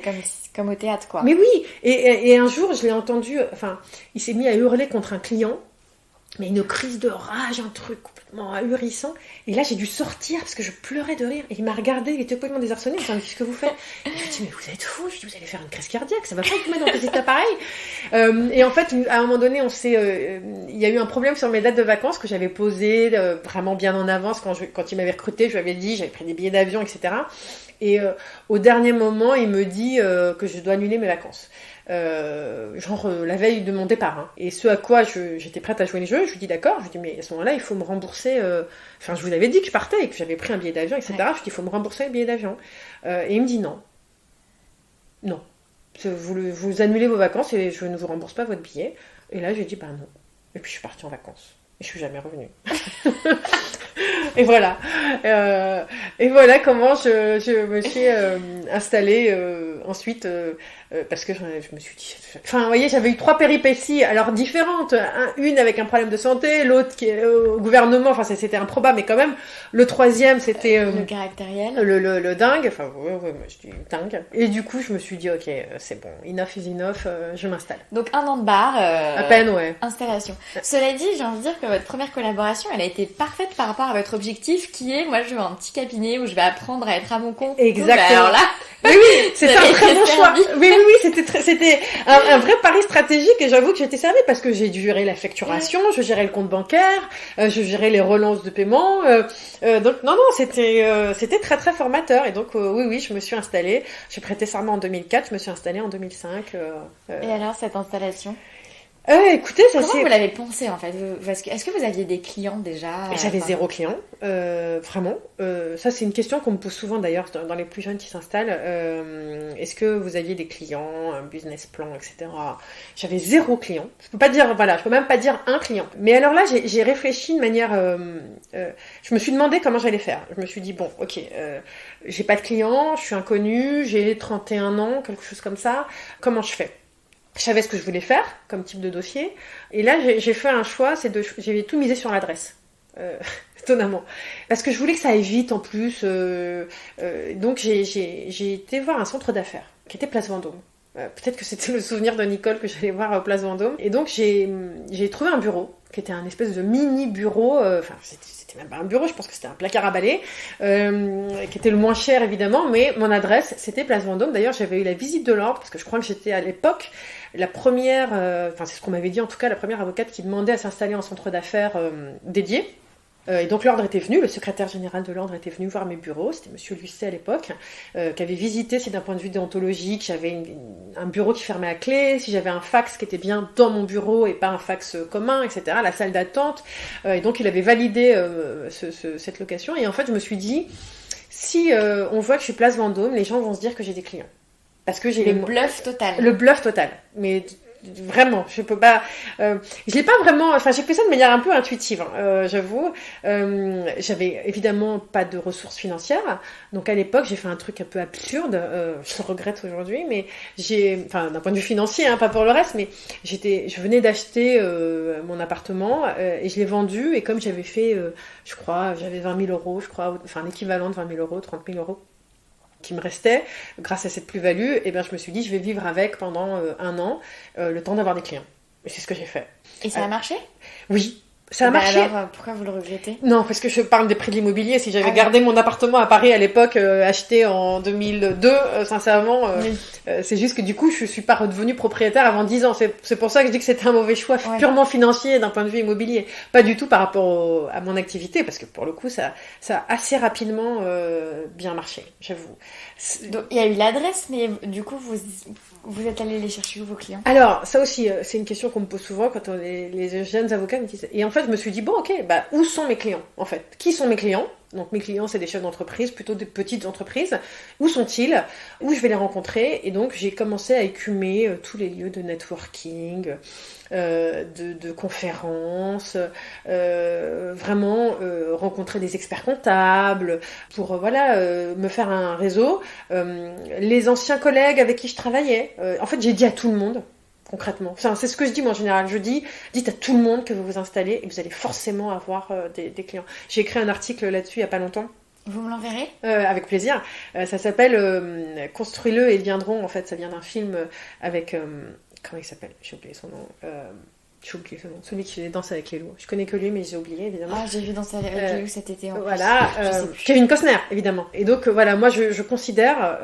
Comme au théâtre, quoi.
Mais oui, et un jour, je l'ai entendu, il s'est mis à hurler contre un client, mais une crise de rage, un truc complètement ahurissant. Et là, j'ai dû sortir parce que je pleurais de rire. Et il m'a regardé, il était complètement désarçonné. Il m'a dit, qu'est-ce que vous faites? Et je lui ai dit, mais vous êtes fous. Je lui ai dit, vous allez faire une crise cardiaque, ça va pas vous mettre dans des états pareils. Et en fait, à un moment donné, il y a eu un problème sur mes dates de vacances que j'avais posées vraiment bien en avance. Quand il m'avait recruté, je lui avais dit, j'avais pris des billets d'avion, etc. Et au dernier moment, il me dit que je dois annuler mes vacances. La veille de mon départ, hein. Et ce à quoi j'étais prête à jouer les jeux, je lui dis d'accord, je lui dis mais à ce moment-là il faut me rembourser, je vous avais dit que je partais et que j'avais pris un billet d'avion, etc. Je lui dis il faut me rembourser le billet d'avion, et il me dit non, vous annulez vos vacances et je ne vous rembourse pas votre billet. Et là j'ai dit bah non, et puis je suis partie en vacances et je suis jamais revenue. Et voilà. Et voilà comment je me suis installée ensuite, parce que je me suis dit... vous voyez, j'avais eu 3 péripéties, alors différentes. Une avec un problème de santé, l'autre qui est au gouvernement, c'était improbable, mais quand même. Le 3e, c'était...
le caractériel.
Le dingue, moi je dis dingue. Et du coup, je me suis dit, ok, c'est bon, enough is enough, je m'installe.
Donc 1 an de bar.
À peine, ouais.
Installation. Cela dit, j'ai envie de dire que votre première collaboration, elle a été parfaite par rapport à votre objectif qui est, moi je veux un petit cabinet où je vais apprendre à être à mon compte.
Exactement.
Alors là,
oui, c'était un très bon choix. Oui, c'était un vrai pari stratégique et j'avoue que j'étais servie parce que j'ai dû gérer la facturation, je gérais le compte bancaire, je gérais les relances de paiement. Donc non, c'était très très formateur et donc oui, je me suis installée. J'ai prêté serment en 2004, je me suis installée en 2005.
Et alors cette installation?
Écoutez,
comment vous l'avez pensé en fait? Est-ce que vous aviez des clients déjà?
J'avais 0 client, vraiment. Ça, c'est une question qu'on me pose souvent d'ailleurs dans les plus jeunes qui s'installent. Est-ce que vous aviez des clients, un business plan, etc. J'avais 0 client. Je peux même pas dire un client. Mais alors là, j'ai réfléchi de manière. Je me suis demandé comment j'allais faire. Je me suis dit bon, ok, j'ai pas de clients, je suis inconnue, j'ai 31 ans, quelque chose comme ça. Comment je fais? Je savais ce que je voulais faire comme type de dossier. Et là, j'ai fait un choix, j'ai tout misé sur l'adresse. Étonnamment. Parce que je voulais que ça aille vite en plus. Donc, j'ai été voir un centre d'affaires qui était Place Vendôme. Peut-être que c'était le souvenir de Nicole que j'allais voir à Place Vendôme. Et donc j'ai trouvé un bureau, qui était un espèce de mini bureau, enfin c'était même pas un bureau, je pense que c'était un placard à balai, qui était le moins cher évidemment, mais mon adresse c'était Place Vendôme. D'ailleurs j'avais eu la visite de l'ordre, parce que je crois que j'étais à l'époque la première, enfin c'est ce qu'on m'avait dit en tout cas, la première avocate qui demandait à s'installer en centre d'affaires dédié. Et donc l'ordre était venu, le secrétaire général de l'ordre était venu voir mes bureaux, c'était monsieur Lucet à l'époque, qui avait visité si d'un point de vue déontologique j'avais un bureau qui fermait à clé, si j'avais un fax qui était bien dans mon bureau et pas un fax commun, etc., la salle d'attente, et donc il avait validé cette location, et en fait je me suis dit, si on voit que je suis Place Vendôme, les gens vont se dire que j'ai des clients. Parce que j'ai
le bluff total.
Le bluff total, mais... Vraiment, je peux pas. Je l'ai pas vraiment. Enfin, j'ai fait ça de manière un peu intuitive, j'avoue. J'avais évidemment pas de ressources financières, donc à l'époque j'ai fait un truc un peu absurde. Je le regrette aujourd'hui, mais enfin, d'un point de vue financier, hein, pas pour le reste, mais je venais d'acheter mon appartement et je l'ai vendu. Et comme j'avais fait, je crois, j'avais 20 000 euros, je crois, enfin l'équivalent de 20 000 euros, 30 000 euros. Qui me restait, grâce à cette plus-value, et bien je me suis dit, je vais vivre avec pendant 1 an, le temps d'avoir des clients. Et c'est ce que j'ai fait.
Et ça a marché ?
Oui, ça a marché.
Alors, pourquoi vous le regrettez ?
Non, parce que je parle des prix de l'immobilier. Si j'avais gardé mon appartement à Paris à l'époque, acheté en 2002, sincèrement, oui. C'est juste que du coup, je suis pas redevenue propriétaire avant 10 ans. C'est pour ça que je dis que c'était un mauvais choix purement financier d'un point de vue immobilier. Pas du tout par rapport à mon activité, parce que pour le coup, ça a assez rapidement bien marché, j'avoue.
Donc, il y a eu l'adresse, mais du coup, vous êtes allé les chercher où, vos clients ?
Alors, ça aussi, c'est une question qu'on me pose souvent quand les jeunes avocats me disent. Et en fait, je me suis dit, bon, ok, bah, où sont mes clients, en fait ? Qui sont mes clients ? Donc, mes clients, c'est des chefs d'entreprise, plutôt des petites entreprises. Où sont-ils ? Où je vais les rencontrer ? Et donc, j'ai commencé à écumer tous les lieux de networking, de conférences, vraiment rencontrer des experts comptables pour me faire un réseau. Les anciens collègues avec qui je travaillais. En fait, j'ai dit à tout le monde. Concrètement. Enfin, c'est ce que je dis moi en général. Je dis, dites à tout le monde que vous vous installez et vous allez forcément avoir des clients. J'ai écrit un article là-dessus il n'y a pas longtemps.
Vous me l'enverrez ?
Avec plaisir. Ça s'appelle Construis-le et ils viendront. En fait, ça vient d'un film avec... comment il s'appelle ? J'ai oublié son nom. J'ai oublié son nom. Celui qui danse avec les loups. Je connais que lui, mais j'ai oublié, évidemment.
Ah, j'ai vu Danser avec les loups cet été.
Voilà. Kevin Costner, évidemment. Et donc, voilà, moi, je considère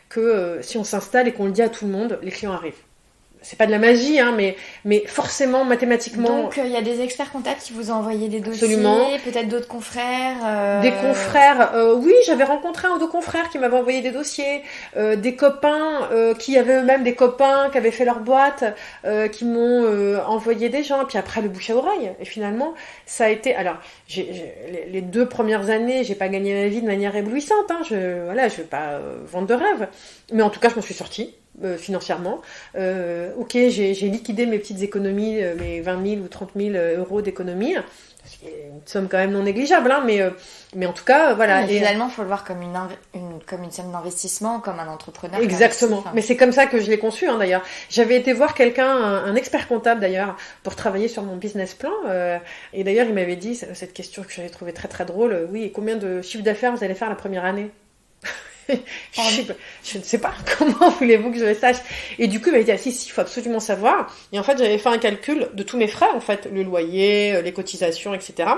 que si on s'installe et qu'on le dit à tout le monde, les clients arrivent. C'est pas de la magie, hein, mais forcément, mathématiquement...
Donc, il y a des experts comptables qui vous ont envoyé des dossiers,
absolument.
Peut-être d'autres confrères
Des confrères, oui, j'avais rencontré 1 ou 2 confrères qui m'avaient envoyé des dossiers, des copains qui avaient eux-mêmes des copains qui avaient fait leur boîte, qui m'ont envoyé des gens, puis après le bouche à oreille. Et finalement, ça a été... Alors, les 2 premières années, j'ai pas gagné ma vie de manière éblouissante, hein, je vais pas vendre de rêve, mais en tout cas, je m'en suis sortie. Financièrement. Ok, j'ai liquidé mes petites économies, mes 20 000 ou 30 000 euros d'économies. C'est une somme quand même non négligeable, hein, mais en tout cas, voilà.
Mais finalement, il faut le voir comme une somme d'investissement, comme un entrepreneur.
Exactement. Mais c'est comme ça que je l'ai conçu, hein, d'ailleurs. J'avais été voir quelqu'un, un expert comptable d'ailleurs, pour travailler sur mon business plan. Et d'ailleurs, il m'avait dit cette question que j'avais trouvée très très drôle. Oui, et combien de chiffre d'affaires vous allez faire la première année ? Je ne sais pas, comment voulez-vous que je le sache ? Et du coup, il m'a dit, si, il faut absolument savoir. Et en fait, j'avais fait un calcul de tous mes frais, en fait, le loyer, les cotisations, etc.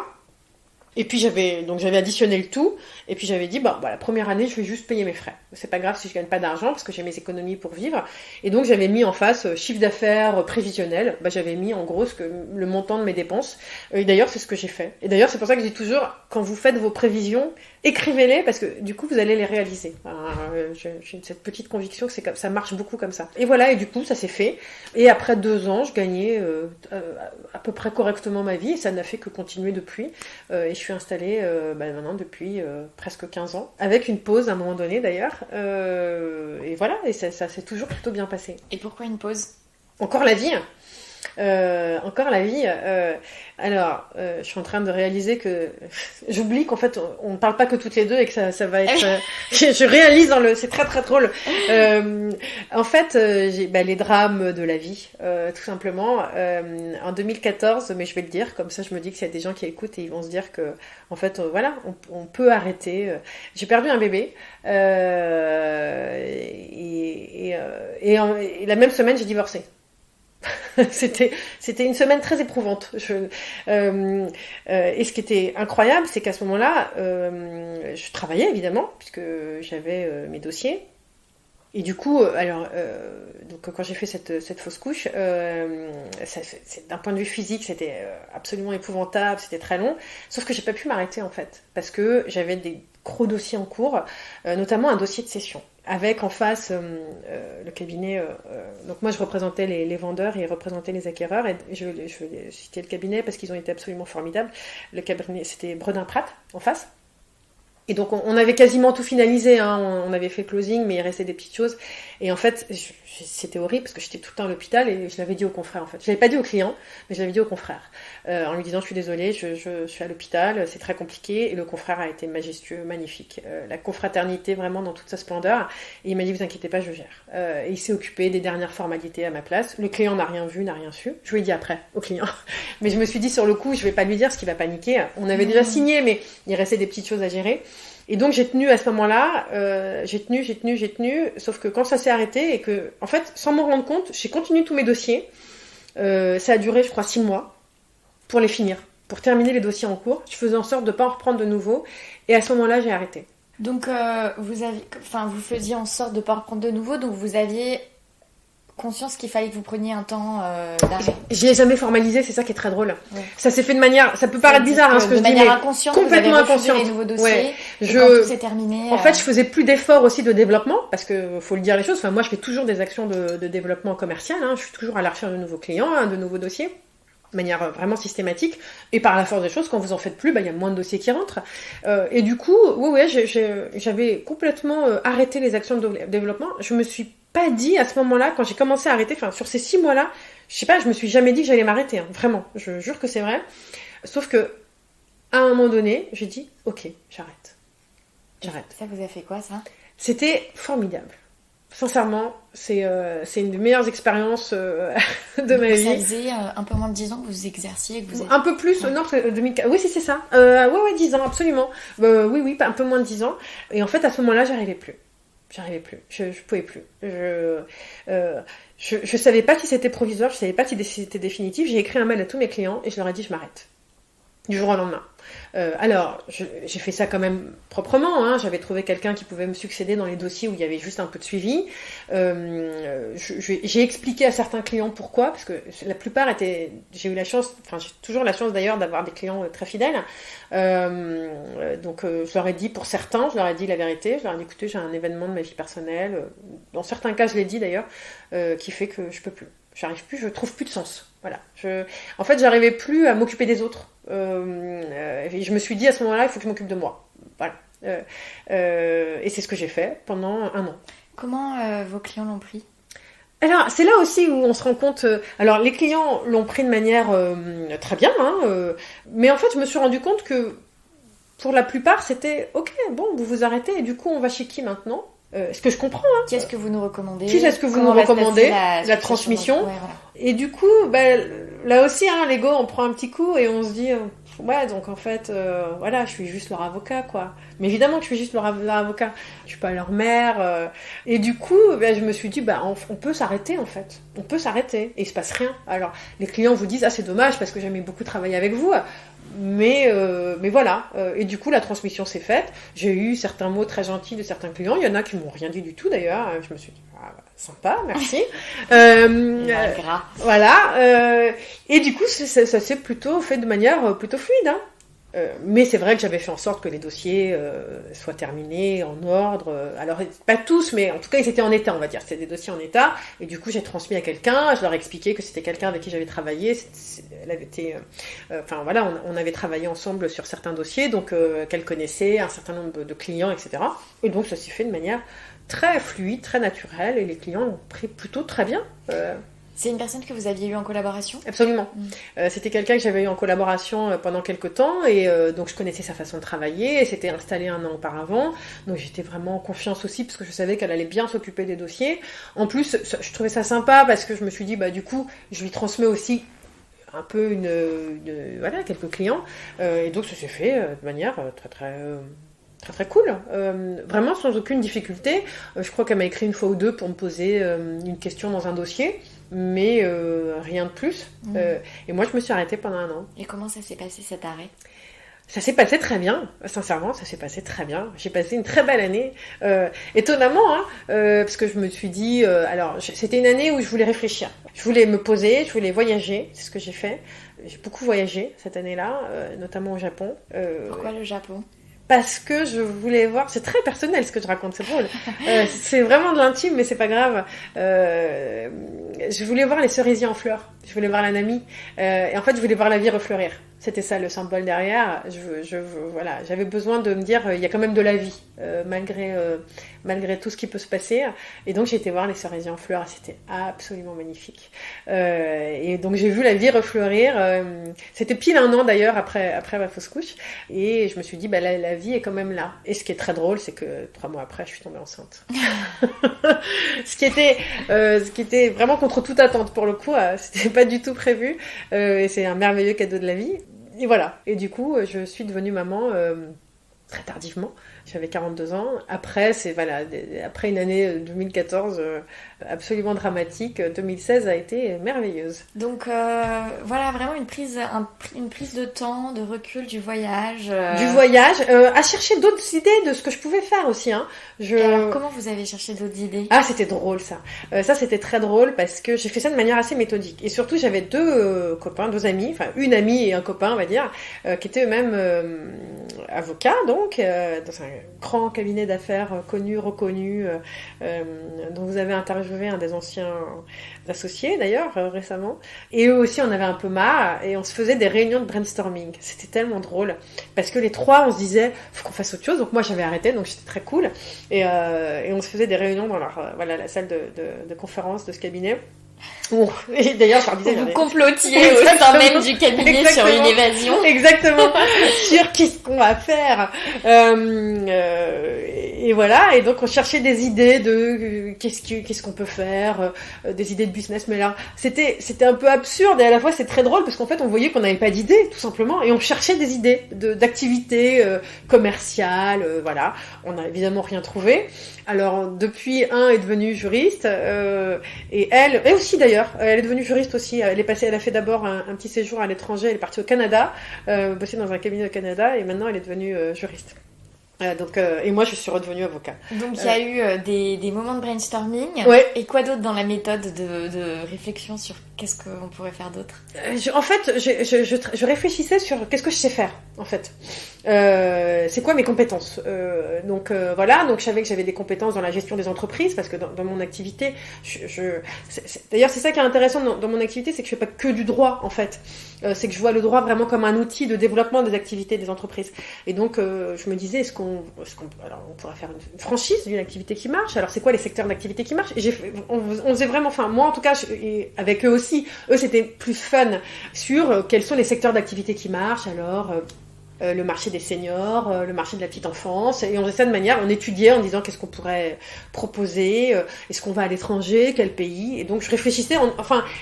Et puis j'avais additionné le tout, et puis j'avais dit, la première année, je vais juste payer mes frais. C'est pas grave si je gagne pas d'argent, parce que j'ai mes économies pour vivre. Et donc j'avais mis en face chiffre d'affaires prévisionnel, j'avais mis en gros le montant de mes dépenses. Et d'ailleurs, c'est ce que j'ai fait. Et d'ailleurs, c'est pour ça que je dis toujours, quand vous faites vos prévisions, écrivez-les, parce que du coup, vous allez les réaliser. J'ai cette petite conviction que ça marche beaucoup comme ça. Et voilà, et du coup, ça s'est fait. Et après 2 ans, je gagnais à peu près correctement ma vie, et ça n'a fait que continuer depuis. Et je suis installée maintenant depuis presque 15 ans, avec une pause à un moment donné d'ailleurs. Et voilà, et ça s'est toujours plutôt bien passé.
Et pourquoi une pause ?
Encore la vie. Encore la vie. Je suis en train de réaliser que j'oublie qu'en fait on ne parle pas que toutes les deux et que ça va être. Je réalise c'est très très drôle. En fait, j'ai les drames de la vie, tout simplement. En 2014, mais je vais le dire comme ça, je me dis que s'il y a des gens qui écoutent et ils vont se dire que en fait, voilà, on peut arrêter. J'ai perdu un bébé et la même semaine j'ai divorcé. C'était une semaine très éprouvante. Et ce qui était incroyable, c'est qu'à ce moment-là, je travaillais évidemment, puisque j'avais mes dossiers. Et du coup, donc quand j'ai fait cette fausse couche, d'un point de vue physique, c'était absolument épouvantable, c'était très long. Sauf que j'ai pas pu m'arrêter en fait, parce que j'avais des gros dossiers en cours, notamment un dossier de cession. Avec en face le cabinet, donc moi je représentais les vendeurs et ils représentaient les acquéreurs, et je vais citer le cabinet parce qu'ils ont été absolument formidables. Le cabinet, c'était Bredin-Pratt en face. Et donc on avait quasiment tout finalisé, hein. On avait fait closing, mais il restait des petites choses. Et en fait, c'était horrible parce que j'étais tout le temps à l'hôpital et je l'avais dit au confrère en fait. Je l'avais pas dit au client, mais je l'avais dit au confrère. En lui disant je suis désolée, je suis à l'hôpital, c'est très compliqué. Et le confrère a été majestueux, magnifique. La confraternité vraiment dans toute sa splendeur. Et il m'a dit vous inquiétez pas, je gère. Et il s'est occupé des dernières formalités à ma place. Le client n'a rien vu, n'a rien su. Je lui ai dit après au client. Mais je me suis dit sur le coup, je vais pas lui dire parce qu'il va paniquer. On avait déjà signé, mais il restait des petites choses à gérer. Et donc j'ai tenu à ce moment-là, j'ai tenu, sauf que quand ça s'est arrêté et que, en fait, sans m'en rendre compte, j'ai continué tous mes dossiers. Ça a duré, je crois, 6 mois pour les finir, pour terminer les dossiers en cours. Je faisais en sorte de ne pas en reprendre de nouveau. Et à ce moment-là, j'ai arrêté.
Donc vous faisiez en sorte de ne pas en reprendre de nouveau, donc vous aviez conscience qu'il fallait que vous preniez un temps d'arrêt.
Je l'ai jamais formalisé, c'est ça qui est très drôle. Ouais. Ça s'est fait de manière, ça peut paraître bizarre, ce que je dis, mais
de manière inconsciente,
complètement
vous avez
inconsciente.
Les nouveaux dossiers, et quand tout s'est terminé.
En fait, je faisais plus d'efforts aussi de développement, parce que faut le dire les choses. Enfin, moi, je fais toujours des actions de développement commercial. Hein. Je suis toujours à la recherche de nouveaux clients, de nouveaux dossiers, de manière vraiment systématique. Et par la force des choses, quand vous en faites plus, il y a moins de dossiers qui rentrent. Et du coup, j'avais complètement arrêté les actions de développement. Je me suis pas dit à ce moment-là, quand j'ai commencé à arrêter, sur ces 6 mois-là, je sais pas, je me suis jamais dit que j'allais m'arrêter, hein, vraiment, je jure que c'est vrai. Sauf que, à un moment donné, j'ai dit, ok, j'arrête.
Ça vous a fait quoi, ça ?
C'était formidable. Sincèrement, c'est une des meilleures expériences de ma vie.
Ça faisait un peu moins de 10 ans que vous exerciez, que vous êtes...
Un peu plus, non, 2004. Oui, c'est ça. 10 ans, absolument. Oui, un peu moins de 10 ans. Et en fait, à ce moment-là, j'arrivais plus. Je pouvais plus. Je savais pas si c'était provisoire, je savais pas si c'était définitif. J'ai écrit un mail à tous mes clients et je leur ai dit je m'arrête. Du jour au lendemain. Alors, j'ai fait ça quand même proprement. Hein. J'avais trouvé quelqu'un qui pouvait me succéder dans les dossiers où il y avait juste un peu de suivi. J'ai expliqué à certains clients pourquoi, parce que la plupart étaient... J'ai toujours la chance d'ailleurs d'avoir des clients très fidèles. Donc, je leur ai dit pour certains, je leur ai dit la vérité. Je leur ai dit écoutez, j'ai un événement de ma vie personnelle. Dans certains cas, je l'ai dit d'ailleurs, qui fait que je peux plus. J'arrive plus, je trouve plus de sens. Voilà. En fait, j'arrivais plus à m'occuper des autres. Et je me suis dit à ce moment-là, il faut que je m'occupe de moi. Voilà. Et c'est ce que j'ai fait pendant 1 an.
Comment vos clients l'ont pris ?
Alors, c'est là aussi où on se rend compte... alors, les clients l'ont pris de manière très bien, hein, mais en fait, je me suis rendu compte que pour la plupart, c'était « Ok, bon, vous vous arrêtez, et du coup, on va chez qui maintenant ?» Ce que je comprends. Hein.
Qui est-ce que vous nous recommandez ?
Qui est-ce que vous nous recommandez ? La transmission. Ouais, voilà. Et du coup, là aussi, hein, l'ego, on prend un petit coup et on se dit, ouais, donc en fait, voilà, je suis juste leur avocat, quoi. Mais évidemment que je suis juste leur avocat. Je suis pas leur mère. Et du coup, je me suis dit, on peut s'arrêter, en fait. On peut s'arrêter. Et il se passe rien. Alors, les clients vous disent, c'est dommage parce que j'aimais beaucoup travailler avec vous. Mais voilà. Et du coup, la transmission s'est faite. J'ai eu certains mots très gentils de certains clients. Il y en a qui m'ont rien dit du tout, d'ailleurs. Je me suis dit, sympa, merci. Voilà. Et du coup, ça s'est plutôt fait de manière plutôt fluide. Hein. Mais c'est vrai que j'avais fait en sorte que les dossiers soient terminés, en ordre. Alors, pas tous, mais en tout cas, ils étaient en état, on va dire. C'était des dossiers en état. Et du coup, j'ai transmis à quelqu'un. Je leur ai expliqué que c'était quelqu'un avec qui j'avais travaillé. Elle avait été... on avait travaillé ensemble sur certains dossiers, donc qu'elle connaissait, un certain nombre de clients, etc. Et donc, ça s'est fait de manière très fluide, très naturelle. Et les clients l'ont pris plutôt très bien.
C'est une personne que vous aviez eue en collaboration ?
Absolument. C'était quelqu'un que j'avais eu en collaboration pendant quelques temps et donc je connaissais sa façon de travailler. Elle s'était installée 1 an auparavant, donc j'étais vraiment en confiance aussi parce que je savais qu'elle allait bien s'occuper des dossiers. En plus, je trouvais ça sympa parce que je me suis dit, du coup, je lui transmets aussi un peu voilà, quelques clients. Et donc ça s'est fait de manière très très cool, vraiment sans aucune difficulté. Je crois qu'elle m'a écrit 1 fois ou 2 pour me poser une question dans un dossier, mais rien de plus. Et moi je me suis arrêtée pendant 1 an.
Et comment ça s'est passé cet arrêt ?
Ça s'est passé très bien, sincèrement, ça s'est passé très bien. J'ai passé une très belle année, étonnamment, parce que je me suis dit, c'était une année où je voulais réfléchir. Je voulais me poser, je voulais voyager, c'est ce que j'ai fait. J'ai beaucoup voyagé cette année-là, notamment au Japon.
Pourquoi le Japon ?
Parce que je voulais voir, c'est très personnel ce que je raconte, c'est drôle. C'est vraiment de l'intime, mais c'est pas grave. Je voulais voir les cerisiers en fleurs. Je voulais voir la Nami. Et en fait, je voulais voir la vie refleurir. C'était ça le symbole derrière. Voilà, j'avais besoin de me dire, il y a quand même de la vie, malgré tout ce qui peut se passer. Et donc, j'ai été voir les cerisiers en fleurs. C'était absolument magnifique. Et donc, j'ai vu la vie refleurir. C'était pile 1 an d'ailleurs après ma fausse couche. Et je me suis dit, la vie est quand même là. Et ce qui est très drôle, c'est que 3 mois après, je suis tombée enceinte. ce qui était vraiment contre toute attente pour le coup. C'était pas du tout prévu. Et c'est un merveilleux cadeau de la vie. Et voilà. Et du coup, je suis devenue maman très tardivement. J'avais 42 ans. Après une année 2014 absolument dramatique, 2016 a été merveilleuse.
Donc voilà, vraiment une prise de temps, de recul du voyage.
Du voyage, à chercher d'autres idées de ce que je pouvais faire aussi.
Et alors, comment vous avez cherché d'autres idées ?
Ah, c'était drôle ça. Ça, c'était très drôle parce que j'ai fait ça de manière assez méthodique. Et surtout, j'avais 2 copains, 2 amis, enfin une amie et un copain, on va dire, qui étaient eux-mêmes avocats, donc, dans un grand cabinet d'affaires connu, reconnu, dont vous avez interviewé un des anciens associés d'ailleurs récemment. Et eux aussi, on avait un peu marre et on se faisait des réunions de brainstorming. C'était tellement drôle parce que les 3, on se disait, faut qu'on fasse autre chose. Donc moi, j'avais arrêté, donc c'était très cool. Et on se faisait des réunions dans la salle de conférence de ce cabinet. Et d'ailleurs, je leur disais,
vous complotiez au sein même du cabinet sur une évasion.
Exactement. Sur qu'est-ce qu'on va faire. Et voilà. Et donc, on cherchait des idées de qu'est-ce qu'on peut faire, des idées de business. Mais là, c'était un peu absurde et à la fois, c'est très drôle parce qu'en fait, on voyait qu'on n'avait pas d'idées, tout simplement. Et on cherchait des idées d'activités commerciales. Voilà. On n'a évidemment rien trouvé. Alors, depuis, un est devenu juriste, et elle aussi d'ailleurs, elle est devenue juriste aussi. Elle a fait d'abord un petit séjour à l'étranger, elle est partie au Canada, bosser dans un cabinet au Canada, et maintenant elle est devenue juriste. Et moi je suis redevenue avocat.
Donc il y a eu des moments de brainstorming.
Ouais.
Et quoi d'autre dans la méthode de réflexion sur qu'est-ce qu'on pourrait faire d'autre ?
En fait, je réfléchissais sur qu'est-ce que je sais faire, en fait. C'est quoi mes compétences ? Voilà, donc je savais que j'avais des compétences dans la gestion des entreprises, parce que dans mon activité, d'ailleurs c'est ça qui est intéressant dans mon activité, c'est que je fais pas que du droit, en fait. C'est que je vois le droit vraiment comme un outil de développement des activités des entreprises. Et donc, je me disais, alors on pourrait faire une franchise d'une activité qui marche. Alors, c'est quoi les secteurs d'activité qui marchent ? Et on faisait vraiment, enfin, moi en tout cas, et avec eux aussi, c'était plus fun sur quels sont les secteurs d'activité qui marchent. Alors, le marché des seniors, le marché de la petite enfance, et on faisait ça de manière, on étudiait en disant qu'est-ce qu'on pourrait proposer, est-ce qu'on va à l'étranger, quel pays, et donc je réfléchissais,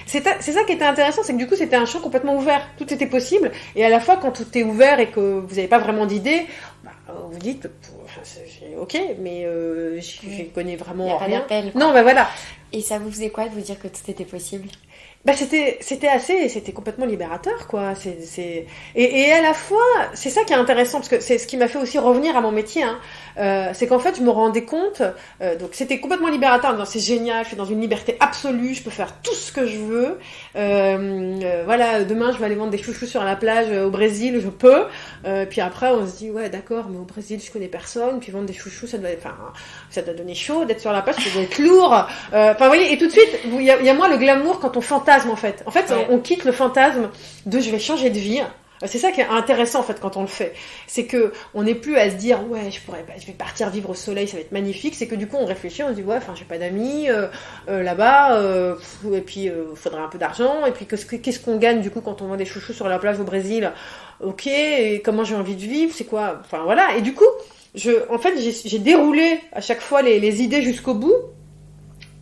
c'est ça qui était intéressant, c'est que du coup c'était un champ complètement ouvert, tout était possible, et à la fois quand tout est ouvert et que vous n'avez pas vraiment d'idées, vous dites, ok, mais je connais vraiment rien.
D'appel,
non, voilà.
Et ça vous faisait quoi de vous dire que tout était possible ?
C'était complètement libérateur, quoi. Et à la fois, c'est ça qui est intéressant, parce que c'est ce qui m'a fait aussi revenir à mon métier, c'est qu'en fait, je me rendais compte, donc c'était complètement libérateur, en disant, c'est génial, je suis dans une liberté absolue, je peux faire tout ce que je veux, voilà, demain, je vais aller vendre des chouchous sur la plage au Brésil, je peux, puis après, on se dit, ouais, d'accord, mais au Brésil, je connais personne, puis vendre des chouchous, ça doit donner chaud, d'être sur la plage, ça doit être lourd, vous voyez, et tout de suite, il y a moins le glamour quand on fantasme, en fait. En fait, ouais. On quitte le fantasme de je vais changer de vie. C'est ça qui est intéressant en fait quand on le fait. C'est que on n'est plus à se dire ouais je vais partir vivre au soleil, ça va être magnifique. C'est que du coup on réfléchit, on se dit ouais enfin j'ai pas d'amis là-bas et puis faudrait un peu d'argent et puis qu'est-ce qu'on gagne du coup quand on vend des chouchous sur la plage au Brésil. Ok, et comment j'ai envie de vivre, c'est quoi, enfin voilà. Et du coup en fait j'ai déroulé à chaque fois les idées jusqu'au bout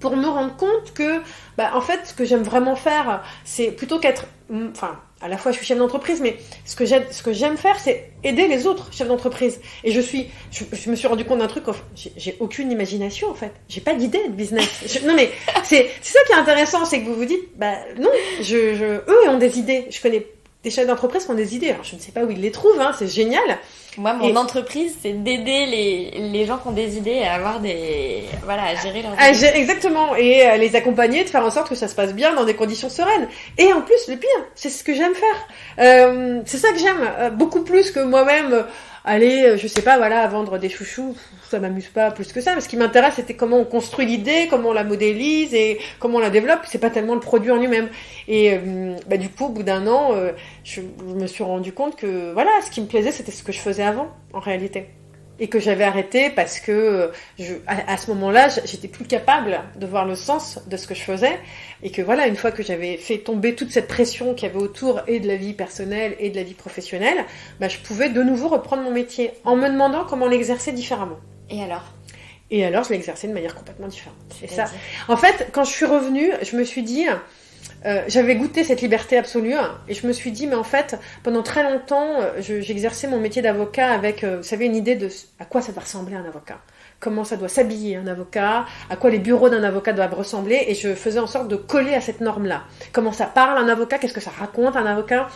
pour me rendre compte que en fait ce que j'aime vraiment faire c'est plutôt qu'être enfin à la fois je suis chef d'entreprise mais ce que j'aime faire c'est aider les autres chefs d'entreprise et je me suis rendu compte d'un truc, j'ai aucune imagination en fait, j'ai pas d'idée de business. Non mais c'est ça qui est intéressant, c'est que vous vous dites non, eux ils ont des idées, je connais des chefs d'entreprise qui ont des idées, alors je ne sais pas où ils les trouvent, hein, c'est génial.
Moi, mon entreprise, c'est d'aider les gens qui ont des idées à avoir à gérer leurs idées.
Exactement, et les accompagner, de faire en sorte que ça se passe bien dans des conditions sereines. Et en plus, le pire, c'est ce que j'aime faire. C'est ça que j'aime, beaucoup plus que moi-même aller, je sais pas, vendre des chouchous. Ça m'amuse pas plus que ça. Mais ce qui m'intéresse, c'était comment on construit l'idée, comment on la modélise et comment on la développe. C'est pas tellement le produit en lui-même. Et du coup, au bout d'un an, je me suis rendu compte que ce qui me plaisait, c'était ce que je faisais avant, en réalité. Et que j'avais arrêté parce que à ce moment-là, j'étais plus capable de voir le sens de ce que je faisais. Et que une fois que j'avais fait tomber toute cette pression qu'il y avait autour et de la vie personnelle et de la vie professionnelle, je pouvais de nouveau reprendre mon métier en me demandant comment l'exercer différemment.
Et alors,
je l'ai exercé de manière complètement différente. C'est ça. En fait, quand je suis revenue, je me suis dit... j'avais goûté cette liberté absolue et je me suis dit mais en fait pendant très longtemps j'exerçais mon métier d'avocat avec vous savez une idée de à quoi ça doit ressembler un avocat, comment ça doit s'habiller un avocat, à quoi les bureaux d'un avocat doivent ressembler, et je faisais en sorte de coller à cette norme là, comment ça parle un avocat, qu'est-ce que ça raconte un avocat.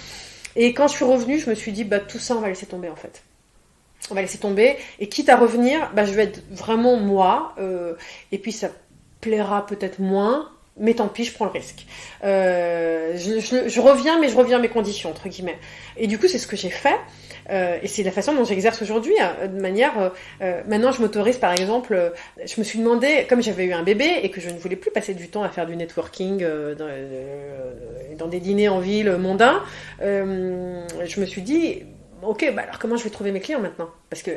Et quand je suis revenue je me suis dit tout ça on va laisser tomber en fait. On va laisser tomber et quitte à revenir je vais être vraiment moi et puis ça plaira peut-être moins. Mais tant pis, je prends le risque. Je reviens, mais je reviens à mes conditions, entre guillemets. Et du coup, c'est ce que j'ai fait. Et c'est la façon dont j'exerce aujourd'hui. De manière... maintenant, je m'autorise, par exemple... je me suis demandé, comme j'avais eu un bébé et que je ne voulais plus passer du temps à faire du networking dans des dîners en ville mondains, je me suis dit... Ok, alors comment je vais trouver mes clients maintenant ? Parce que,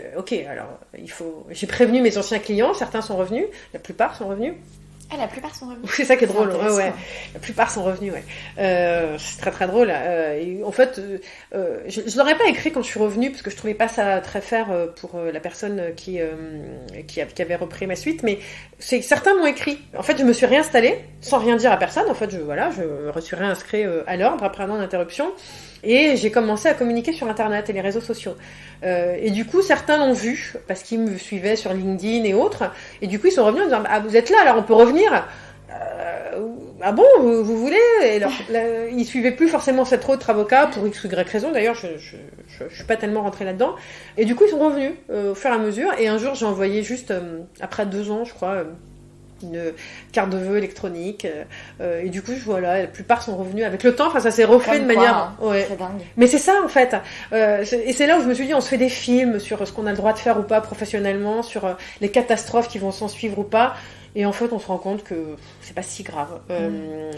j'ai prévenu mes anciens clients, certains sont revenus, la plupart sont revenus.
La plupart sont revenus.
C'est ça qui est drôle. Ouais. La plupart sont revenus, ouais. C'est très très drôle. Et en fait, je l'aurais pas écrit quand je suis revenue parce que je trouvais pas ça très fair pour la personne qui avait repris ma suite. Mais certains m'ont écrit. En fait, je me suis réinstallée sans rien dire à personne. En fait, je me suis réinscrite à l'ordre après un an d'interruption. Et j'ai commencé à communiquer sur Internet et les réseaux sociaux. Et du coup, certains l'ont vu, parce qu'ils me suivaient sur LinkedIn et autres. Et du coup, ils sont revenus en disant « Ah, vous êtes là, alors on peut revenir ?» Ah bon, vous voulez ? Et alors, ils suivaient plus forcément cet autre avocat, pour X ou Y raison. D'ailleurs, je suis pas tellement rentrée là-dedans. Et du coup, ils sont revenus au fur et à mesure. Et un jour, j'ai envoyé juste, après 2 ans, je crois... une carte de vœux électronique et du coup la plupart sont revenus avec le temps, ça s'est refait de manière
c'est dingue.
Mais c'est ça en fait, et c'est là où je me suis dit on se fait des films sur ce qu'on a le droit de faire ou pas professionnellement, sur les catastrophes qui vont s'en suivre ou pas, et en fait on se rend compte que c'est pas si grave,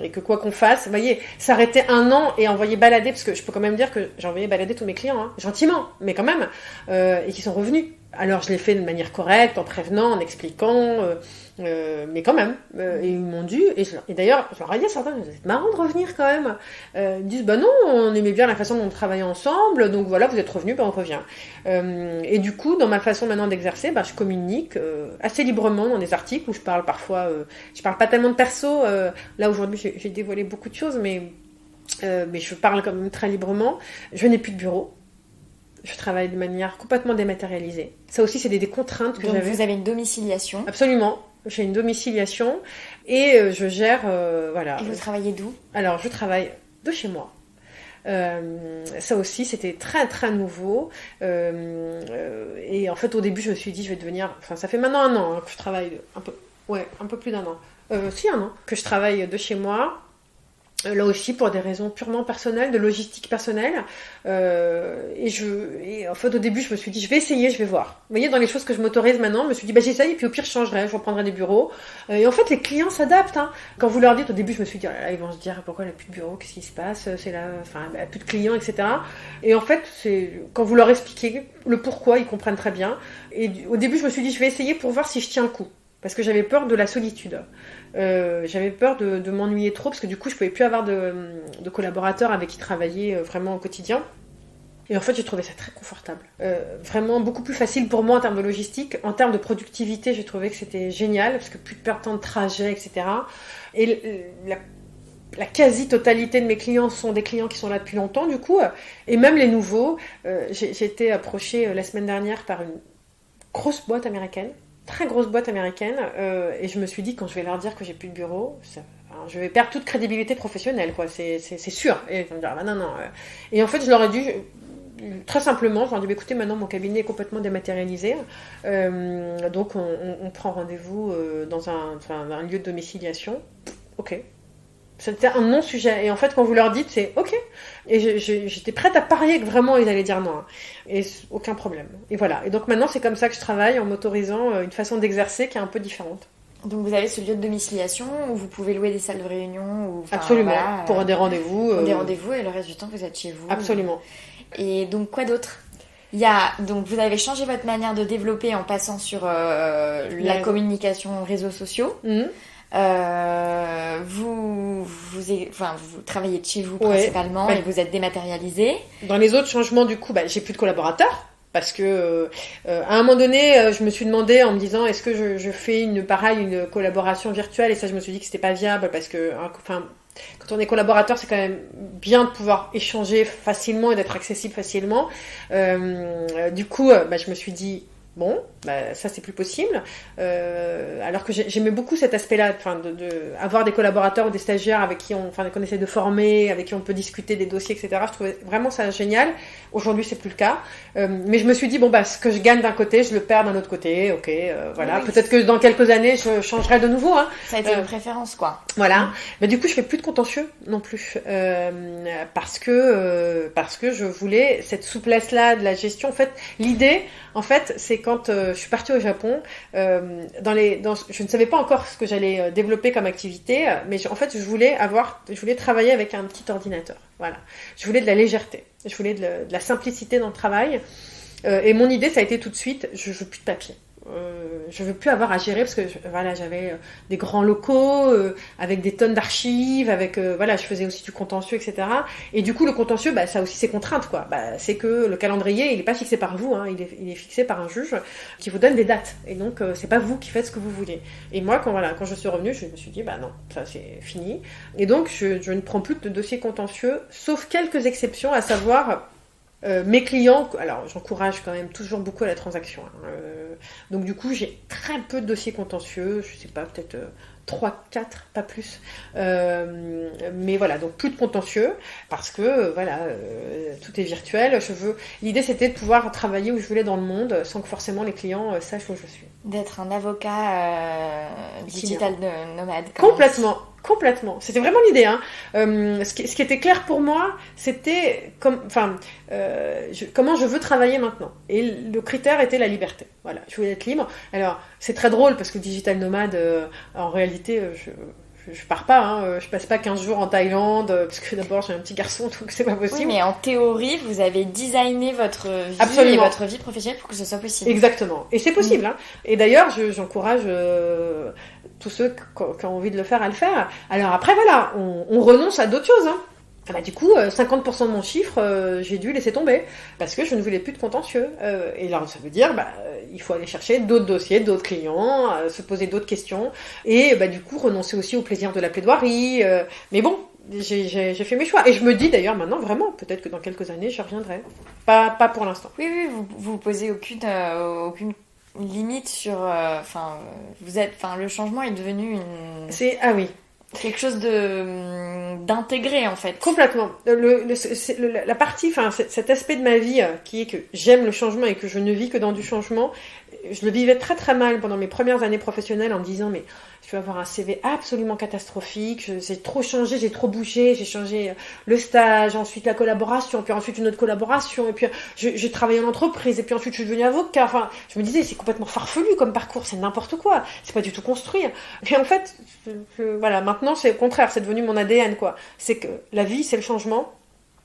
et que quoi qu'on fasse, vous voyez, s'arrêter 1 an et envoyer balader, parce que je peux quand même dire que j'ai envoyé balader tous mes clients, gentiment, mais quand même, et qui sont revenus. Alors je l'ai fait de manière correcte, en prévenant, en expliquant, mais quand même. Et ils m'ont dit, et d'ailleurs, je leur ai dit à certains, c'est marrant de revenir quand même. Ils disent, non, on aimait bien la façon dont on travaillait ensemble, donc voilà, vous êtes revenus, on revient. Et du coup, dans ma façon maintenant d'exercer, je communique assez librement dans des articles où je parle parfois, je parle pas tellement de perso, là aujourd'hui j'ai dévoilé beaucoup de choses, mais je parle quand même très librement. Je n'ai plus de bureau. Je travaille de manière complètement dématérialisée. Ça aussi, c'est des contraintes que
donc
j'avais.
Vous avez une domiciliation ?
Absolument. J'ai une domiciliation et je gère...
Et vous travaillez d'où ?
Alors, je travaille de chez moi. Ça aussi, c'était très très nouveau. Et en fait, au début, je me suis dit, je vais devenir... Enfin, ça fait maintenant 1 an que je travaille un peu plus d'1 an. 1 an que je travaille de chez moi. Là aussi pour des raisons purement personnelles, de logistique personnelle. Et en fait au début je me suis dit je vais essayer, je vais voir. Vous voyez, dans les choses que je m'autorise maintenant, je me suis dit j'essaye et puis au pire je changerai, je reprendrai des bureaux. Et en fait les clients s'adaptent. Hein. Quand vous leur dites, au début je me suis dit oh là là, ils vont se dire pourquoi elle n'a plus de bureau, qu'est-ce qui se passe, c'est là, enfin elle a plus de clients, etc. Et en fait quand vous leur expliquez le pourquoi, ils comprennent très bien. Et au début je me suis dit je vais essayer pour voir si je tiens le coup. Parce que j'avais peur de la solitude. J'avais peur de m'ennuyer trop, parce que du coup, je pouvais plus avoir de collaborateurs avec qui travailler vraiment au quotidien. Et en fait, j'ai trouvé ça très confortable. Vraiment beaucoup plus facile pour moi en termes de logistique. En termes de productivité, j'ai trouvé que c'était génial, parce que plus de perte de temps de trajet, etc. Et la quasi-totalité de mes clients sont des clients qui sont là depuis longtemps, du coup. Et même les nouveaux. J'ai été approchée la semaine dernière par une grosse boîte américaine. Très grosse boîte américaine, et je me suis dit quand je vais leur dire que j'ai plus de bureau, je vais perdre toute crédibilité professionnelle, quoi. C'est sûr. Et ils vont me dire ah, non. Et en fait, je leur ai dit très simplement, je leur ai dit écoutez, maintenant mon cabinet est complètement dématérialisé, donc on prend rendez-vous dans un lieu de domiciliation. Ok. C'était un non-sujet. Et en fait, quand vous leur dites, c'est OK. Et j'étais prête à parier que vraiment ils allaient dire non. Et aucun problème. Et voilà. Et donc maintenant, c'est comme ça que je travaille, en m'autorisant une façon d'exercer qui est un peu différente.
Donc vous avez ce lieu de domiciliation où vous pouvez louer des salles de réunion
absolument. Voilà, pour des rendez-vous.
Pour des rendez-vous, et le reste du temps, vous êtes chez vous.
Absolument.
Et donc, quoi d'autre ? Donc vous avez changé votre manière de développer en passant sur la communication réseaux sociaux.
Mm-hmm.
Vous travaillez de chez vous principalement, et vous êtes dématérialisé.
Dans les autres changements, du coup, j'ai plus de collaborateurs. Parce que à un moment donné, je me suis demandé en me disant est-ce que je fais une collaboration virtuelle, et ça je me suis dit que c'était pas viable parce que quand on est collaborateur, c'est quand même bien de pouvoir échanger facilement et d'être accessible facilement. Du coup, je me suis dit bon, ça c'est plus possible. Alors que j'aimais beaucoup cet aspect-là, de avoir des collaborateurs ou des stagiaires avec qui qu'on essaie de former, avec qui on peut discuter des dossiers, etc. Je trouvais vraiment ça génial. Aujourd'hui, c'est plus le cas. Mais je me suis dit ce que je gagne d'un côté, je le perds d'un autre côté. Ok, voilà. Oui. Peut-être que dans quelques années, je changerai de nouveau. Hein.
Ça a été une préférence, quoi.
Voilà. Mais du coup, je fais plus de contentieux non plus, parce que je voulais cette souplesse-là de la gestion. En fait, l'idée, c'est quand je suis partie au Japon, je ne savais pas encore ce que j'allais développer comme activité, mais je voulais travailler avec un petit ordinateur. Voilà. Je voulais de la légèreté. Je voulais de la simplicité dans le travail. Et mon idée, ça a été tout de suite, je veux plus de papier. Je veux plus avoir à gérer parce que j'avais des grands locaux avec des tonnes d'archives, je faisais aussi du contentieux, etc. Et du coup le contentieux, ça a aussi ses contraintes, quoi. C'est que le calendrier, il est pas fixé par vous, hein, il est fixé par un juge qui vous donne des dates. Et donc c'est pas vous qui faites ce que vous voulez. Et moi quand je suis revenue, je me suis dit non, ça c'est fini. Et donc je ne prends plus de dossiers contentieux, sauf quelques exceptions, à savoir mes clients, alors j'encourage quand même toujours beaucoup à la transaction. Donc du coup, j'ai très peu de dossiers contentieux, je sais pas, peut-être 3, 4, pas plus. Mais voilà, donc plus de contentieux, parce que tout est virtuel. L'idée, c'était de pouvoir travailler où je voulais dans le monde, sans que forcément les clients sachent où je suis.
D'être un avocat digital nomade.
Complètement. C'était vraiment l'idée. Hein. Ce qui était clair pour moi, c'était comment je veux travailler maintenant. Et le critère était la liberté. Voilà, je voulais être libre. Alors, c'est très drôle parce que digital nomade, en réalité, je pars pas. Hein. Je passe pas 15 jours en Thaïlande parce que d'abord j'ai un petit garçon, donc c'est pas possible.
Oui, mais en théorie, vous avez designé votre vie
Absolument.
Et votre vie professionnelle pour que ce soit possible.
Exactement. Et c'est possible. Hein. Et d'ailleurs, j'encourage tous ceux qui ont envie de le faire à le faire. Alors après, on renonce à d'autres choses. Hein. Du coup, 50% de mon chiffre, j'ai dû laisser tomber parce que je ne voulais plus de contentieux. Et là, ça veut dire, il faut aller chercher d'autres dossiers, d'autres clients, se poser d'autres questions, et du coup renoncer aussi au plaisir de la plaidoirie. Mais bon, j'ai fait mes choix. Et je me dis d'ailleurs maintenant, vraiment, peut-être que dans quelques années, je reviendrai. Pas pour l'instant.
Oui, vous posez aucune limite sur. Le changement est devenu
oui.
Quelque chose d'intégré en fait.
Complètement. La partie, cet aspect de ma vie qui est que j'aime le changement et que je ne vis que dans du changement, je le vivais très très mal pendant mes premières années professionnelles en me disant mais je vais avoir un CV absolument catastrophique, j'ai trop changé, j'ai trop bougé, j'ai changé le stage, ensuite la collaboration, puis ensuite une autre collaboration, et puis j'ai travaillé en entreprise, et puis ensuite je suis devenue avocat. Enfin, je me disais c'est complètement farfelu comme parcours, c'est n'importe quoi, c'est pas du tout construit. Et en fait, voilà, maintenant c'est au contraire, c'est devenu mon ADN quoi. C'est que la vie c'est le changement.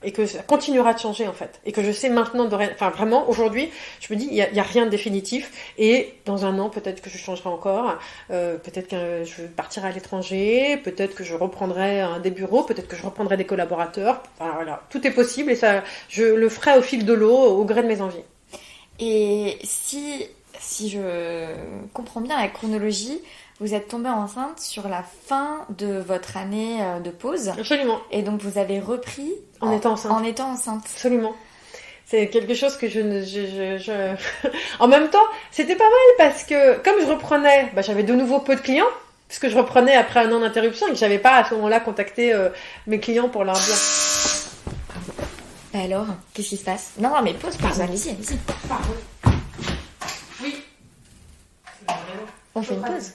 Et que ça continuera de changer en fait. Et que je sais maintenant, enfin vraiment, aujourd'hui, je me dis, il y a rien de définitif. Et dans un an, peut-être que je changerai encore. Peut-être que je partirai à l'étranger. Peut-être que je reprendrai des bureaux. Peut-être que je reprendrai des collaborateurs. Enfin, voilà, tout est possible et ça, je le ferai au fil de l'eau, au gré de mes envies.
Et si je comprends bien la chronologie, vous êtes tombée enceinte sur la fin de votre année de pause.
Absolument.
Et donc vous avez repris
en étant enceinte.
En étant enceinte.
Absolument. C'est quelque chose que En même temps, c'était pas mal parce que comme je reprenais, j'avais de nouveau peu de clients, puisque je reprenais après un an d'interruption et que j'avais pas à ce moment-là contacté mes clients pour leur dire.
Alors, qu'est-ce qui se passe? Non, mais pause, allez-y.
Pardon. Oui.
On fait une pause.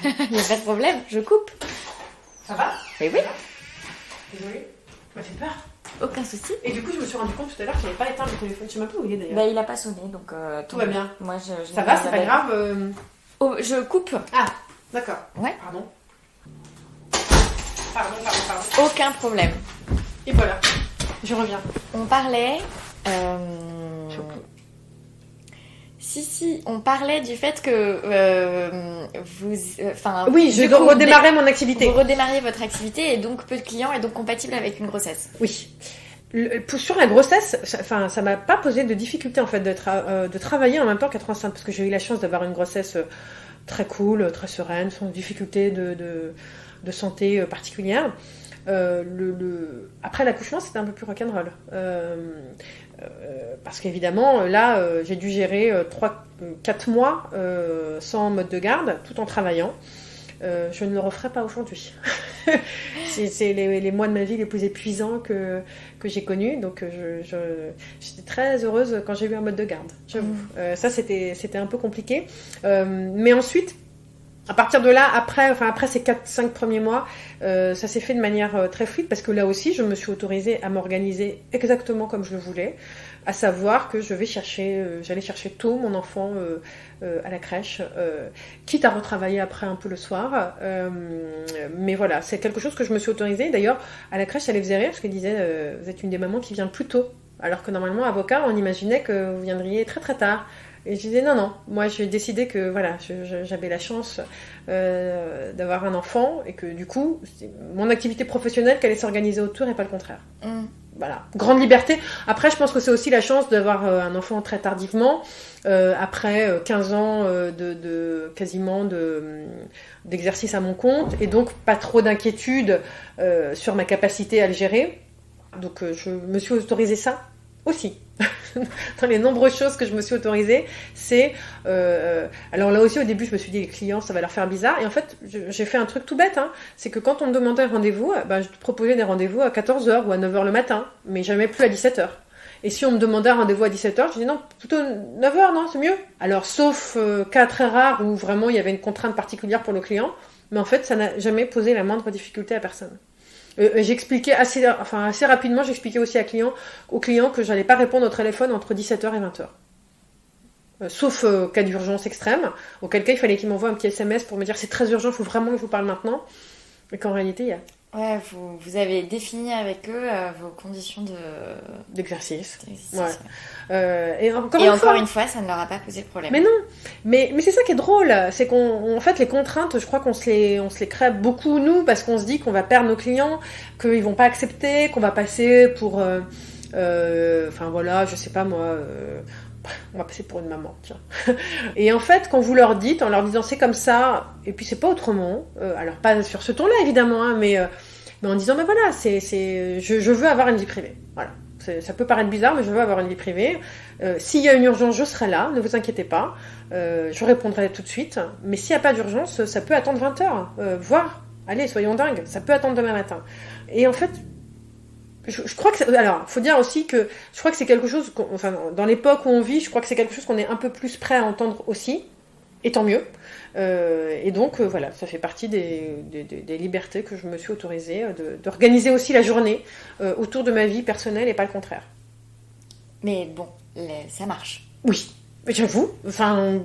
Il n'y a pas de problème, je coupe.
Ça va?
Mais oui.
Désolée, ça m'a fait peur.
Aucun souci.
Et du coup, je me suis rendu compte tout à l'heure que je n'avais pas éteint le téléphone. Je sais même pas où il est d'ailleurs.
Il n'a pas sonné, donc
tout va bien.
Moi,
ça va, c'est pas grave.
Oh, je coupe.
Ah, d'accord.
Ouais.
Pardon.
Aucun problème.
Et voilà, je reviens.
On parlait. Si, on parlait du fait que
oui, je dois redémarrer mon activité.
Vous redémarriez votre activité et donc peu de clients et donc compatible avec une grossesse.
Oui. Sur la grossesse, ça m'a pas posé de difficulté en fait de travailler en même temps qu'être enceinte parce que j'ai eu la chance d'avoir une grossesse très cool, très sereine, sans difficulté de santé particulière. Après l'accouchement, c'était un peu plus rock'n'roll. Parce qu'évidemment, là, j'ai dû gérer 4 mois sans mode de garde, tout en travaillant. Je ne le referai pas aujourd'hui. c'est les mois de ma vie les plus épuisants que j'ai connus. Donc, j'étais très heureuse quand j'ai eu un mode de garde, j'avoue. Ça, c'était un peu compliqué. Mais ensuite, à partir de là, après ces 4-5 premiers mois, ça s'est fait de manière très fluide parce que là aussi, je me suis autorisée à m'organiser exactement comme je le voulais, à savoir que j'allais chercher tôt mon enfant à la crèche, quitte à retravailler après un peu le soir. Mais voilà, c'est quelque chose que je me suis autorisée. D'ailleurs, à la crèche, ça les faisait rire parce qu'ils disaient vous êtes une des mamans qui vient plus tôt. Alors que normalement, avocat, on imaginait que vous viendriez très très tard. Et je disais non, moi j'ai décidé que voilà, j'avais la chance d'avoir un enfant et que du coup, c'est mon activité professionnelle qui allait s'organiser autour et pas le contraire. Voilà, grande liberté. Après, je pense que c'est aussi la chance d'avoir un enfant très tardivement, après 15 ans quasiment d'exercice à mon compte et donc pas trop d'inquiétude sur ma capacité à le gérer. Donc je me suis autorisée ça aussi. Dans les nombreuses choses que je me suis autorisée, c'est... alors là aussi, au début, je me suis dit, les clients, ça va leur faire bizarre. Et en fait, j'ai fait un truc tout bête. C'est que quand on me demandait un rendez-vous, je proposais des rendez-vous à 14h ou à 9h le matin, mais jamais plus à 17h. Et si on me demandait un rendez-vous à 17h, je disais non, plutôt 9h, non, c'est mieux. Alors, sauf cas très rares où vraiment il y avait une contrainte particulière pour le client, mais en fait, ça n'a jamais posé la moindre difficulté à personne. J'expliquais assez rapidement, j'expliquais aussi aux clients que j'allais pas répondre au téléphone entre 17h et 20h. Sauf cas d'urgence extrême, auquel cas il fallait qu'ils m'envoient un petit SMS pour me dire c'est très urgent, il faut vraiment que je vous parle maintenant. Et qu'en réalité, il y a...
Ouais, vous avez défini avec eux vos conditions
d'exercice. Ouais.
Ouais. Et encore une fois, ça ne leur a pas posé de problème.
Mais non, mais c'est ça qui est drôle, c'est en fait les contraintes, je crois qu'on se les crée beaucoup nous parce qu'on se dit qu'on va perdre nos clients, qu'ils vont pas accepter, qu'on va passer pour, enfin voilà, je sais pas moi. On va passer pour une maman, tiens. Et en fait, quand vous leur dites, en leur disant c'est comme ça, et puis c'est pas autrement, alors pas sur ce ton-là évidemment, mais en disant voilà, je veux avoir une vie privée. Voilà. Ça peut paraître bizarre, mais je veux avoir une vie privée. S'il y a une urgence, je serai là, ne vous inquiétez pas. Je répondrai tout de suite. Mais s'il n'y a pas d'urgence, ça peut attendre 20h, voire, allez, soyons dingues, ça peut attendre demain matin. Et en fait, je crois que alors, faut dire aussi que je crois que c'est quelque chose, enfin, dans l'époque où on vit, je crois que c'est quelque chose qu'on est un peu plus prêt à entendre aussi, et tant mieux. Et donc, voilà, ça fait partie des libertés que je me suis autorisée, d'organiser aussi la journée autour de ma vie personnelle et pas le contraire.
Mais bon, ça marche.
Oui. J'avoue, enfin,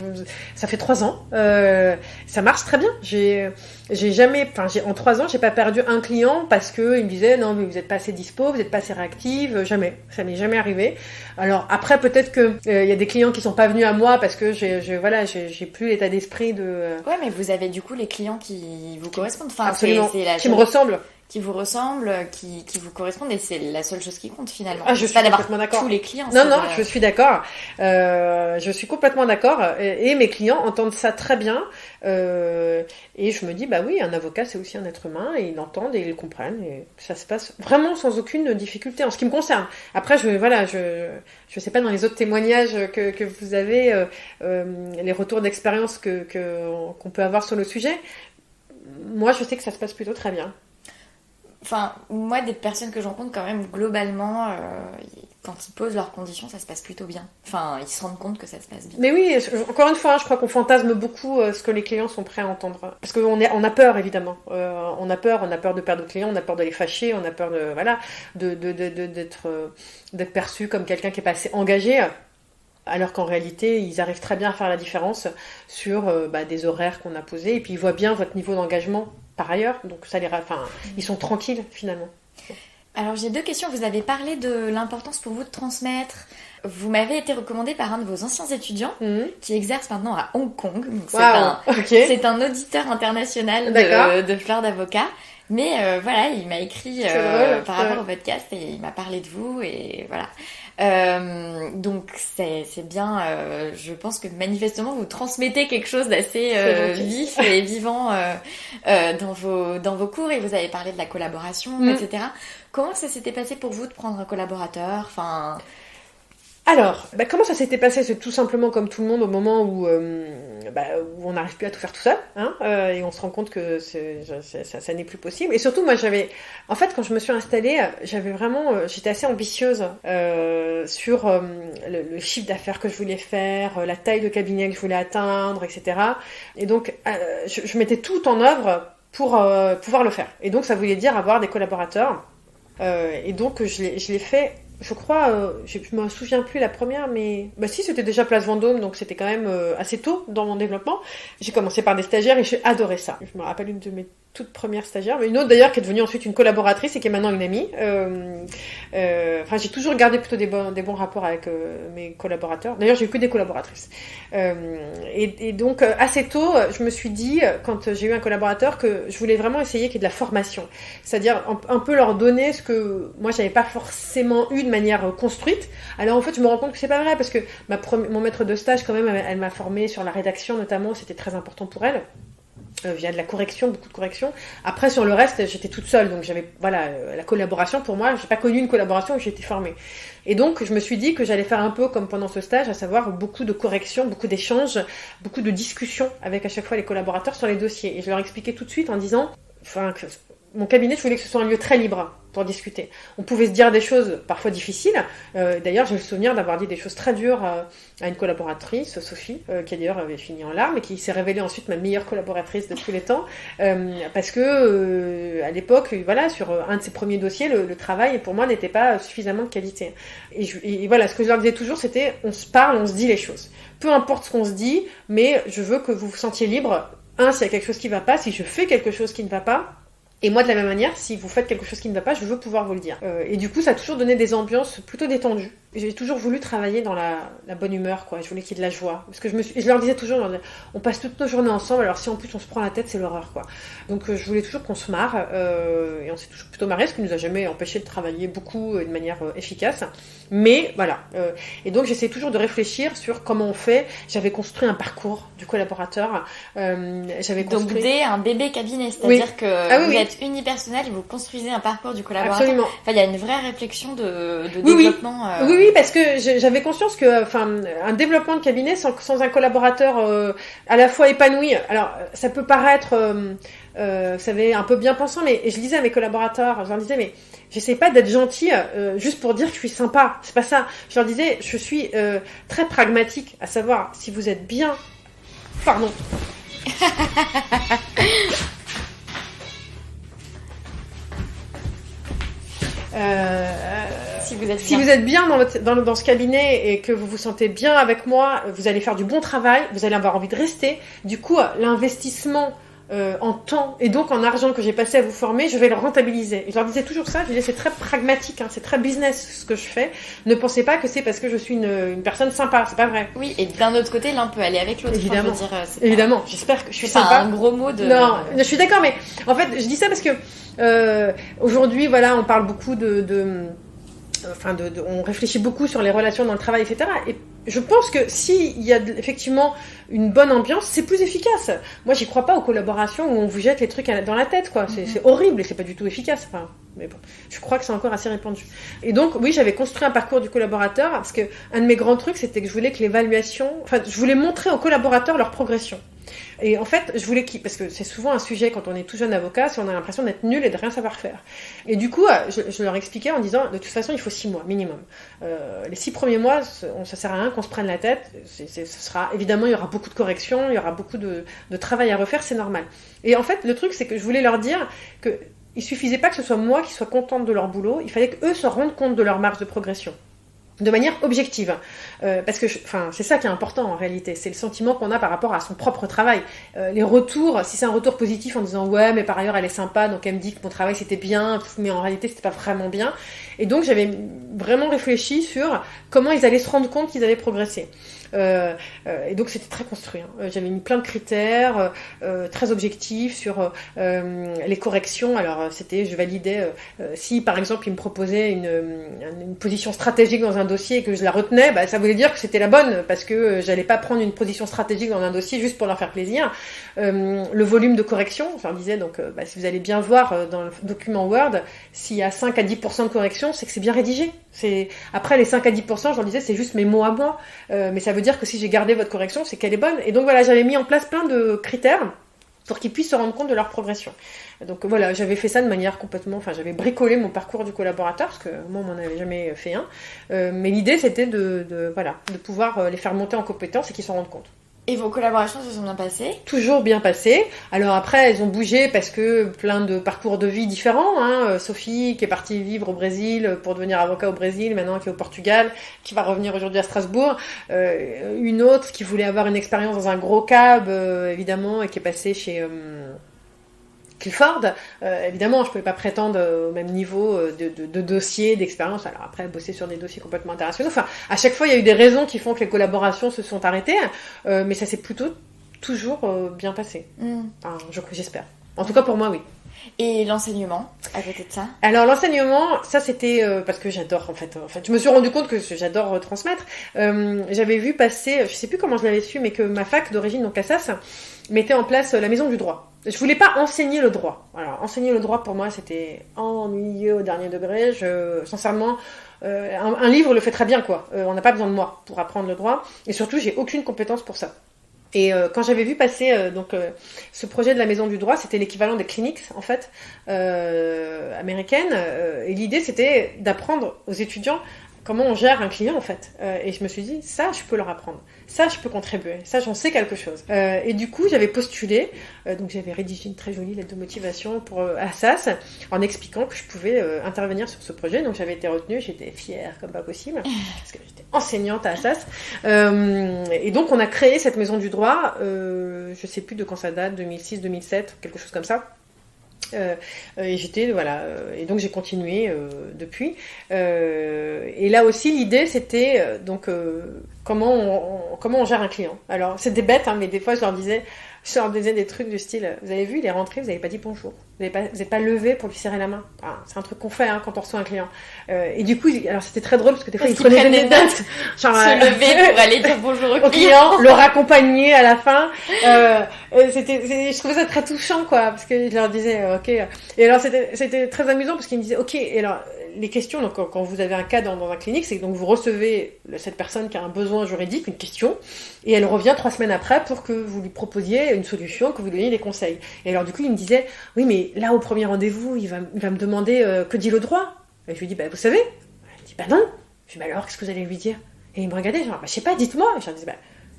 ça fait 3 ans, ça marche très bien. J'ai jamais, en 3 ans, j'ai pas perdu un client parce que il me disait non mais vous êtes pas assez dispo, vous êtes pas assez réactive, jamais, ça n'est jamais arrivé. Alors après peut-être que il y a des clients qui sont pas venus à moi parce que j'ai plus l'état d'esprit de.
Ouais, mais vous avez du coup les clients qui vous correspondent, enfin,
Absolument,
c'est
qui me ressemblent.
Qui vous ressemblent, qui vous correspondent, et c'est la seule chose qui compte finalement.
Ah, je suis
pas d'avoir
complètement d'accord.
Tous les clients.
Non, je suis d'accord. Je suis complètement d'accord. Et mes clients entendent ça très bien. Et je me dis, bah oui, un avocat, c'est aussi un être humain, et ils l'entendent et ils le comprennent. Et ça se passe vraiment sans aucune difficulté en ce qui me concerne. Après, je sais pas dans les autres témoignages que vous avez, les retours d'expérience qu'on peut avoir sur le sujet. Moi, je sais que ça se passe plutôt très bien.
Enfin, moi, des personnes que je rencontre, quand même, globalement, quand ils posent leurs conditions, ça se passe plutôt bien. Enfin, ils se rendent compte que ça se passe bien.
Mais oui, encore une fois, je crois qu'on fantasme beaucoup ce que les clients sont prêts à entendre. Parce qu'on a peur, évidemment. On a peur de perdre le client, on a peur de les fâcher, on a peur d'être perçu comme quelqu'un qui est pas assez engagé. Alors qu'en réalité, ils arrivent très bien à faire la différence sur des horaires qu'on a posés. Et puis, ils voient bien votre niveau d'engagement par ailleurs. Donc, ils sont tranquilles, finalement.
Alors, j'ai 2 questions. Vous avez parlé de l'importance pour vous de transmettre. Vous m'avez été recommandé par un de vos anciens étudiants qui exerce maintenant à Hong Kong. Donc c'est un auditeur international de Fleurs d'Avocat. Mais voilà, il m'a écrit par rapport au podcast et il m'a parlé de vous et voilà. Donc c'est bien, je pense que manifestement vous transmettez quelque chose d'assez vif et vivant dans vos cours, et vous avez parlé de la collaboration, etc. Comment ça s'était passé pour vous de prendre un collaborateur? Enfin...
Alors, comment ça s'était passé? C'est tout simplement comme tout le monde au moment où on n'arrive plus à tout faire tout seul, et on se rend compte que ça n'est plus possible. Et surtout, moi, en fait, quand je me suis installée, j'étais assez ambitieuse sur le chiffre d'affaires que je voulais faire, la taille de cabinet que je voulais atteindre, etc. Et donc, je mettais tout en œuvre pour pouvoir le faire. Et donc, ça voulait dire avoir des collaborateurs. Et donc, je l'ai fait. Je crois, je me souviens plus la première, mais si, c'était déjà Place Vendôme, donc c'était quand même assez tôt dans mon développement. J'ai commencé par des stagiaires et j'ai adoré ça. Je me rappelle une de mes toutes premières stagiaires, mais une autre d'ailleurs qui est devenue ensuite une collaboratrice et qui est maintenant une amie. J'ai toujours gardé plutôt des bons rapports avec mes collaborateurs. D'ailleurs, j'ai eu que des collaboratrices. Et donc, assez tôt, je me suis dit, quand j'ai eu un collaborateur, que je voulais vraiment essayer qu'il y ait de la formation. C'est-à-dire un peu leur donner ce que moi, j'avais pas forcément eu de manière construite. Alors, en fait, je me rends compte que c'est pas vrai, parce que mon maître de stage, quand même, elle m'a formée sur la rédaction, notamment. C'était très important pour elle. Via de la correction, beaucoup de correction. Après, sur le reste, j'étais toute seule, donc j'avais, la collaboration, pour moi, j'ai pas connu une collaboration où j'ai été formée. Et donc, je me suis dit que j'allais faire un peu comme pendant ce stage, à savoir beaucoup de corrections, beaucoup d'échanges, beaucoup de discussions avec à chaque fois les collaborateurs sur les dossiers. Et je leur expliquais tout de suite en disant, que mon cabinet, je voulais que ce soit un lieu très libre pour discuter. On pouvait se dire des choses parfois difficiles. D'ailleurs, j'ai le souvenir d'avoir dit des choses très dures à une collaboratrice, Sophie, qui d'ailleurs avait fini en larmes et qui s'est révélée ensuite ma meilleure collaboratrice de tous les temps, parce que à l'époque, sur un de ses premiers dossiers, le travail pour moi n'était pas suffisamment de qualité. Et voilà, ce que je leur disais toujours, c'était on se parle, on se dit les choses. Peu importe ce qu'on se dit, mais je veux que vous vous sentiez libre. S'il y a quelque chose qui ne va pas, si je fais quelque chose qui ne va pas. Et moi, de la même manière, si vous faites quelque chose qui ne va pas, je veux pouvoir vous le dire. Et du coup, ça a toujours donné des ambiances plutôt détendues. J'ai toujours voulu travailler dans la bonne humeur, quoi. Je voulais qu'il y ait de la joie. Parce que je leur disais toujours, on passe toutes nos journées ensemble, alors si en plus on se prend la tête, c'est l'horreur, quoi. Donc je voulais toujours qu'on se marre, et on s'est toujours plutôt marré, ce qui nous a jamais empêché de travailler beaucoup de manière efficace. Mais voilà. Et donc j'essaie toujours de réfléchir sur comment on fait. J'avais construit un parcours du collaborateur.
Donc dès un bébé cabinet, c'est-à-dire que vous êtes unipersonnel et vous construisez un parcours du collaborateur.
Absolument.
Enfin, il y a une vraie réflexion de développement.
Oui, parce que j'avais conscience que, un développement de cabinet sans un collaborateur à la fois épanoui. Alors, ça peut paraître, vous savez, un peu bien pensant, mais je disais à mes collaborateurs, je leur disais, mais j'essaie pas d'être gentille juste pour dire que je suis sympa. C'est pas ça. Je leur disais, je suis très pragmatique, à savoir si vous êtes bien. Pardon. Si vous êtes bien dans ce cabinet et que vous vous sentez bien avec moi, vous allez faire du bon travail, vous allez avoir envie de rester. Du coup, l'investissement en temps et donc en argent que j'ai passé à vous former, je vais le rentabiliser. Et je leur disais toujours ça, je disais c'est très pragmatique, hein, c'est très business ce que je fais. Ne pensez pas que c'est parce que je suis une personne sympa, c'est pas vrai.
Oui, et d'un autre côté, l'un peut aller avec l'autre.
Évidemment,
enfin, je veux dire,
évidemment. J'espère que je suis
c'est
sympa.
pas un gros mot de...
Non, je suis d'accord, mais en fait, je dis ça parce que aujourd'hui, voilà, on parle beaucoup on réfléchit beaucoup sur les relations dans le travail, etc. Et je pense que s'il y a effectivement une bonne ambiance, c'est plus efficace. Moi, j'y crois pas aux collaborations où on vous jette les trucs dans la tête, quoi. C'est horrible et c'est pas du tout efficace. Enfin, mais bon, je crois que c'est encore assez répandu. Et donc, oui, j'avais construit un parcours du collaborateur parce que un de mes grands trucs, c'était que je voulais que je voulais montrer aux collaborateurs leur progression. Et en fait, je voulais parce que c'est souvent un sujet quand on est tout jeune avocat, si on a l'impression d'être nul et de rien savoir faire. Et du coup, je leur expliquais en disant, de toute façon, il faut 6 mois minimum. Les 6 premiers mois, ça sert à rien qu'on se prenne la tête. Évidemment, il y aura beaucoup de corrections, il y aura beaucoup de travail à refaire, c'est normal. Et en fait, le truc, c'est que je voulais leur dire que il suffisait pas que ce soit moi qui sois contente de leur boulot, il fallait qu'eux se rendent compte de leur marge de progression. De manière objective. Parce que c'est ça qui est important en réalité, c'est le sentiment qu'on a par rapport à son propre travail. Les retours, si c'est un retour positif en disant ouais mais par ailleurs elle est sympa, donc elle me dit que mon travail c'était bien, mais en réalité c'était pas vraiment bien. Et donc j'avais vraiment réfléchi sur comment ils allaient se rendre compte qu'ils avaient progressé. Et donc c'était très construit. Hein. J'avais mis plein de critères très objectifs sur les corrections. Alors je validais si par exemple ils me proposaient une position stratégique dans un dossier et que je la retenais, bah, ça voulait dire que c'était la bonne parce que j'allais pas prendre une position stratégique dans un dossier juste pour leur faire plaisir. Le volume de correction, je leur disais donc si vous allez bien voir dans le document Word, s'il y a 5 à 10% de correction, c'est que c'est bien rédigé. Après les 5 à 10%, je leur disais c'est juste mes mots à moi, mais ça veut dire que si j'ai gardé votre correction, c'est qu'elle est bonne. Et donc voilà, j'avais mis en place plein de critères pour qu'ils puissent se rendre compte de leur progression. Donc voilà, j'avais fait ça de manière j'avais bricolé mon parcours du collaborateur, parce que moi, on m'en avait jamais fait un. Mais l'idée, c'était de pouvoir les faire monter en compétences et qu'ils s'en rendent compte.
Et vos collaborations se sont bien passées ?
Toujours bien passées. Alors après, elles ont bougé parce que plein de parcours de vie différents. Hein. Sophie, qui est partie vivre au Brésil pour devenir avocat au Brésil, maintenant qui est au Portugal, qui va revenir aujourd'hui à Strasbourg. Une autre qui voulait avoir une expérience dans un gros cab, évidemment, et qui est passée chez... Clifford, évidemment, je ne pouvais pas prétendre au même niveau de dossier, d'expérience. Alors après, bosser sur des dossiers complètement internationaux. Enfin, à chaque fois, il y a eu des raisons qui font que les collaborations se sont arrêtées, mais ça s'est plutôt toujours bien passé. Enfin, j'espère. En tout cas, pour moi, oui.
Et l'enseignement, à côté de ça ?
Alors l'enseignement, ça c'était parce que j'adore en fait. Je me suis rendu compte que j'adore transmettre. J'avais vu passer, je sais plus comment je l'avais su, mais que ma fac d'origine, donc Assas, mettait en place la maison du droit. Je voulais pas enseigner le droit. Alors enseigner le droit pour moi c'était ennuyeux au dernier degré. Sincèrement, un livre le fait très bien quoi. On n'a pas besoin de moi pour apprendre le droit. Et surtout, j'ai aucune compétence pour ça. Et quand j'avais vu passer ce projet de la maison du droit, c'était l'équivalent des clinics en fait américaines. Et l'idée c'était d'apprendre aux étudiants comment on gère un client en fait. Et je me suis dit ça, je peux leur apprendre. Ça, je peux contribuer. Ça, j'en sais quelque chose. Et du coup, j'avais postulé. Donc j'avais rédigé une très jolie lettre de motivation pour Assas en expliquant que je pouvais intervenir sur ce projet. Donc j'avais été retenue. J'étais fière comme pas possible parce que j'étais enseignante à Assas. Et donc on a créé cette maison du droit. Je sais plus de quand ça date, 2006, 2007, quelque chose comme ça. Et et donc j'ai continué depuis. Et là aussi l'idée c'était comment on gère un client. Alors c'était bête, hein, mais des fois je leur disais des trucs du style, vous avez vu, il est rentré, vous n'avez pas dit bonjour, vous n'êtes pas levé pour lui serrer la main. Enfin, c'est un truc qu'on fait quand on reçoit un client. Et du coup, alors c'était très drôle parce que des fois ils prenaient des notes, genre
se lever pour aller dire bonjour
au client, le raccompagner à la fin. Je trouvais ça très touchant quoi, parce que je leur disais ok. Et alors c'était très amusant parce qu'ils me disaient ok. Et alors les questions, donc quand vous avez un cas dans un clinique, c'est que donc vous recevez cette personne qui a un besoin juridique, une question, et elle revient 3 semaines après pour que vous lui proposiez une solution, que vous lui donniez des conseils. Et alors du coup, il me disait, oui, mais là au premier rendez-vous, il va me demander que dit le droit. Et je lui dis, vous savez? Elle dit, non. Je dis, alors, qu'est-ce que vous allez lui dire? Et il me regardait, genre, je sais pas, dites-moi. Et je leur disais,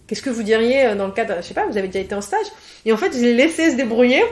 qu'est-ce que vous diriez dans le cadre, je sais pas, vous avez déjà été en stage? Et en fait, je les laissais se débrouiller.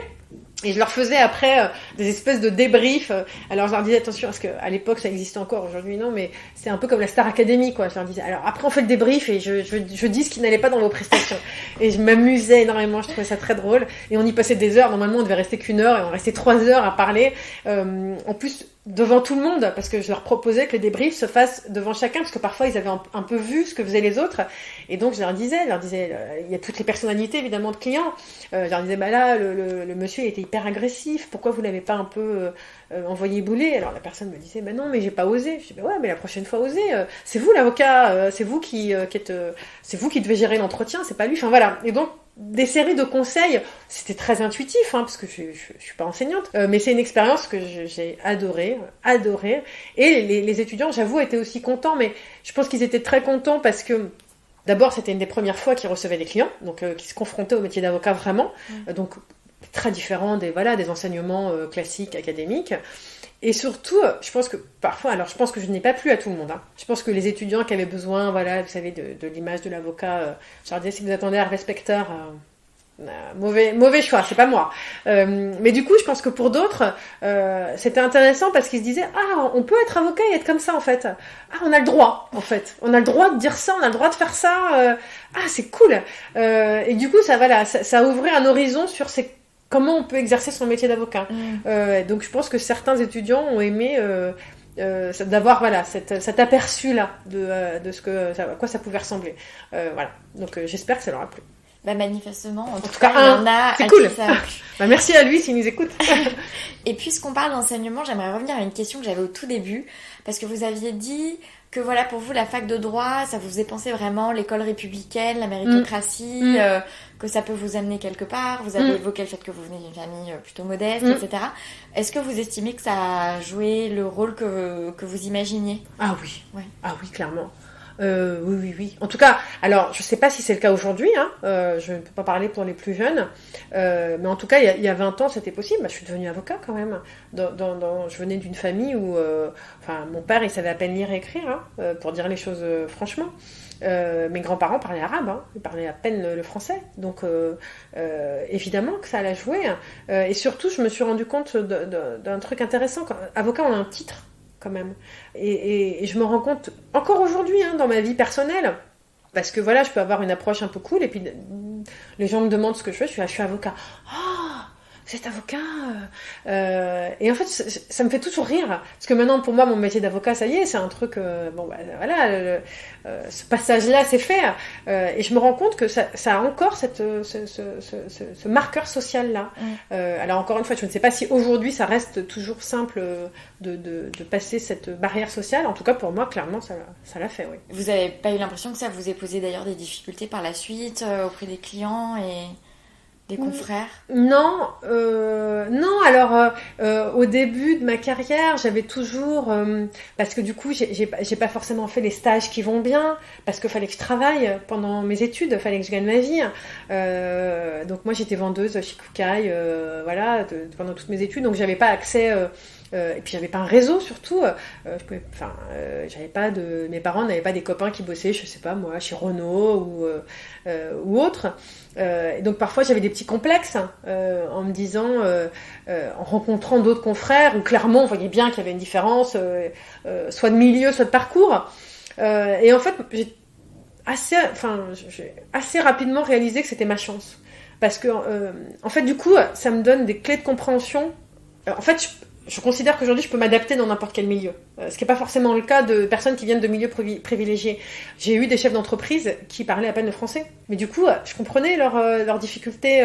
Et je leur faisais après des espèces de débriefs. Alors je leur disais attention, parce qu'à l'époque ça existait encore, aujourd'hui non, mais c'est un peu comme la Star Academy, quoi. Je leur disais, alors après on fait le débrief et je dis ce qui n'allait pas dans vos prestations. Et je m'amusais énormément, je trouvais ça très drôle. Et on y passait des heures, normalement on devait rester qu'1 heure, et on restait 3 heures à parler. En plus, devant tout le monde, parce que je leur proposais que les débriefs se fassent devant chacun, parce que parfois ils avaient un peu vu ce que faisaient les autres. Et donc je leur disais, il y a toutes les personnalités évidemment de clients. Je leur disais, là, le monsieur était hyper agressif, pourquoi vous l'avez pas un peu envoyé bouler? Alors la personne me disait, non, mais j'ai pas osé. Je dis, ouais, mais la prochaine fois, osez. C'est vous l'avocat, c'est vous qui c'est vous qui devez gérer l'entretien, c'est pas lui. Enfin voilà. Et donc, des séries de conseils, c'était très intuitif, parce que je suis pas enseignante, mais c'est une expérience que j'ai adorée. Et les étudiants, j'avoue, étaient aussi contents, mais je pense qu'ils étaient très contents parce que d'abord, c'était une des premières fois qu'ils recevaient des clients, donc qui se confrontaient au métier d'avocat vraiment, donc très différent des enseignements classiques, académiques. Et surtout, je pense que parfois, alors je pense que je n'ai pas plu à tout le monde. Je pense que les étudiants qui avaient besoin, vous savez, de l'image de l'avocat, je leur disais, si vous attendez Harvey Specter, mauvais choix, c'est pas moi. Mais du coup, je pense que pour d'autres, c'était intéressant parce qu'ils se disaient, on peut être avocat et être comme ça en fait. On a le droit en fait. On a le droit de dire ça, on a le droit de faire ça. C'est cool. Et du coup, ça ouvrait un horizon sur comment on peut exercer son métier d'avocat. Donc je pense que certains étudiants ont aimé d'avoir cet aperçu là de à quoi ça pouvait ressembler. Donc j'espère que ça leur a plu.
Manifestement, en tout cas, il y en a
c'est cool.
Qui ça a plu.
Merci à lui s'il nous écoute.
Et puisqu'on parle d'enseignement, j'aimerais revenir à une question que j'avais au tout début, parce que vous aviez dit que pour vous, la fac de droit, ça vous faisait penser vraiment l'école républicaine, la méritocratie, que ça peut vous amener quelque part. Vous avez évoqué le fait que vous venez d'une famille plutôt modeste, etc. Est-ce que vous estimez que ça a joué le rôle que vous imaginiez?
Ah oui. Ouais. Ah oui, clairement. Oui. En tout cas, alors je sais pas si c'est le cas aujourd'hui, je ne peux pas parler pour les plus jeunes, mais en tout cas, il y a 20 ans, c'était possible. Je suis devenue avocat quand même. Je venais d'une famille où, mon père, il savait à peine lire et écrire, pour dire les choses franchement. Mes grands-parents parlaient arabe, ils parlaient à peine le français, donc évidemment que ça allait jouer. Et surtout, je me suis rendu compte d'un truc intéressant. Avocat, on a un titre quand même. Et je me rends compte, encore aujourd'hui, dans ma vie personnelle, parce que je peux avoir une approche un peu cool, et puis les gens me demandent ce que je fais, je suis avocat. Vous êtes avocat et en fait, ça me fait toujours rire. Parce que maintenant, pour moi, mon métier d'avocat, ça y est, c'est un truc... ce passage-là, c'est fait. Et je me rends compte que ça a encore ce marqueur social-là. Alors, encore une fois, je ne sais pas si aujourd'hui, ça reste toujours simple de passer cette barrière sociale. En tout cas, pour moi, clairement, ça l'a fait, oui.
Vous n'avez pas eu l'impression que ça vous ait posé d'ailleurs des difficultés par la suite auprès des clients et... des confrères?
Non. Alors au début de ma carrière, j'avais toujours parce que du coup, j'ai pas forcément fait les stages qui vont bien parce qu'il fallait que je travaille pendant mes études, fallait que je gagne ma vie. Donc moi, j'étais vendeuse chez Kukai, pendant toutes mes études, donc j'avais pas accès. Et puis j'avais pas un réseau surtout. J'avais pas mes parents n'avaient pas des copains qui bossaient, je sais pas moi, chez Renault ou autre. Et donc parfois j'avais des petits complexes en me disant, en rencontrant d'autres confrères où clairement on voyait bien qu'il y avait une différence, soit de milieu, soit de parcours. Et en fait j'ai assez rapidement réalisé que c'était ma chance, parce que en fait du coup ça me donne des clés de compréhension. En fait je considère qu'aujourd'hui, je peux m'adapter dans n'importe quel milieu. Ce qui n'est pas forcément le cas de personnes qui viennent de milieux privilégiés. J'ai eu des chefs d'entreprise qui parlaient à peine le français. Mais du coup, je comprenais leurs difficultés.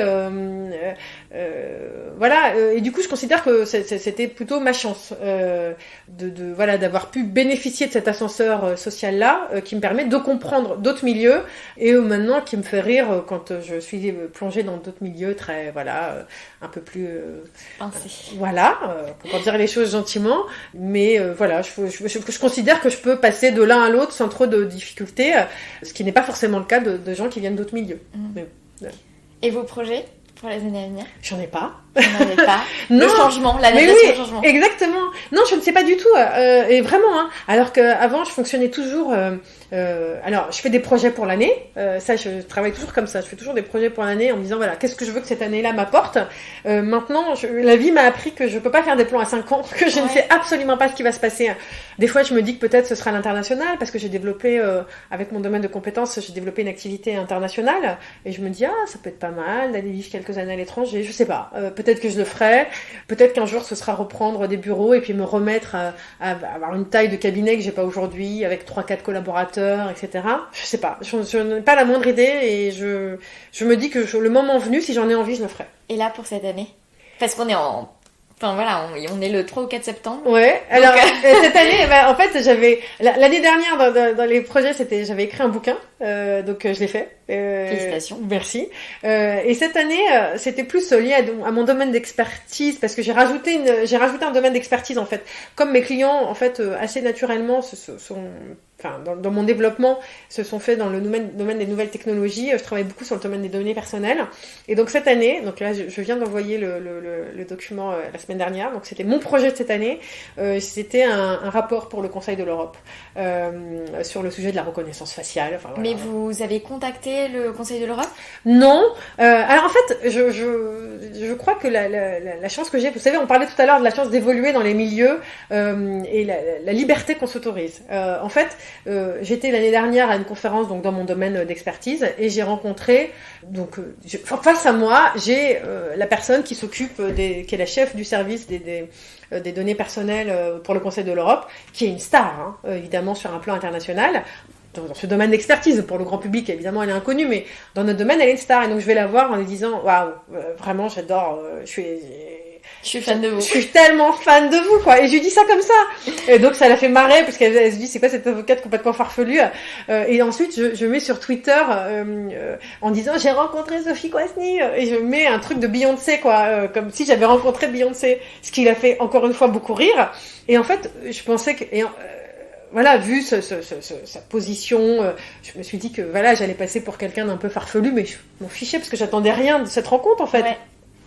Et du coup, je considère que c'était plutôt ma chance d'avoir pu bénéficier de cet ascenseur social-là qui me permet de comprendre d'autres milieux et maintenant qui me fait rire quand je suis plongée dans d'autres milieux très, un peu plus... pour dire les choses gentiment, mais je considère que je peux passer de l'un à l'autre sans trop de difficultés, ce qui n'est pas forcément le cas de gens qui viennent d'autres milieux.
Et vos projets pour les années à venir?
J'en ai pas.
On n'avait pas.
Non,
le changement,
mais
l'adaptation
oui,
au changement.
exactement. Non, je ne sais pas du tout. Et vraiment, hein. Alors qu'avant, je fonctionnais toujours. Alors, je fais des projets pour l'année. Ça, je travaille toujours comme ça. Je fais toujours des projets pour l'année en me disant, voilà, qu'est-ce que je veux que cette année-là m'apporte. Maintenant, la vie m'a appris que je peux pas faire des plans à 5 ans, que je ne sais absolument pas ce qui va se passer. Des fois, je me dis que peut-être ce sera l'international, parce que j'ai développé, avec mon domaine de compétences, j'ai développé une activité internationale. Et je me dis, ça peut être pas mal d'aller vivre quelques années à l'étranger. Je sais pas. Peut-être que je le ferai. Peut-être qu'un jour, ce sera reprendre des bureaux et puis me remettre à avoir une taille de cabinet que j'ai pas aujourd'hui, avec 3-4 collaborateurs, etc. Je sais pas. Je n'ai pas la moindre idée et je me dis que le moment venu, si j'en ai envie, je le ferai.
Et là, pour cette année? Parce qu'on est en... Enfin voilà, on est le 3 ou 4 septembre.
Ouais, alors cette année, en fait, j'avais... L'année dernière, dans les projets, j'avais écrit un bouquin, donc je l'ai fait.
Félicitations.
Merci. Et cette année, c'était plus lié à mon domaine d'expertise, parce que j'ai rajouté un domaine d'expertise, en fait. Comme mes clients, en fait, assez naturellement, dans mon développement, se sont faits dans le domaine des nouvelles technologies. Je travaille beaucoup sur le domaine des données personnelles. Et donc cette année, donc là, je viens d'envoyer le document la semaine dernière. Donc c'était mon projet de cette année. C'était un rapport pour le Conseil de l'Europe sur le sujet de la reconnaissance faciale. Enfin, voilà.
Mais vous avez contacté le Conseil de l'Europe?
Non. Alors en fait, je crois que la chance que j'ai, vous savez, on parlait tout à l'heure de la chance d'évoluer dans les milieux et la liberté qu'on s'autorise. En fait, j'étais l'année dernière à une conférence donc dans mon domaine d'expertise et j'ai rencontré face à moi j'ai la personne qui s'occupe qui est la chef du service des données personnelles pour le Conseil de l'Europe, qui est une star évidemment sur un plan international. Dans ce domaine d'expertise, pour le grand public, évidemment, elle est inconnue, mais dans notre domaine, elle est une star. Et donc, je vais la voir en lui disant, waouh, vraiment, j'adore, je suis
fan de vous.
Je suis tellement fan de vous, quoi. Et je lui dis ça comme ça. Et donc, ça l'a fait marrer, parce qu'elle se dit, c'est quoi cette avocate complètement farfelue? Et ensuite, je mets sur Twitter, en disant, j'ai rencontré Sophie Kwasny. Et je mets un truc de Beyoncé, quoi. Comme si j'avais rencontré Beyoncé. Ce qui l'a fait, encore une fois, beaucoup rire. Et en fait, je pensais que, voilà, vu sa position, je me suis dit que voilà, j'allais passer pour quelqu'un d'un peu farfelu, mais je m'en fichais parce que j'attendais rien de cette rencontre en fait.
Ouais.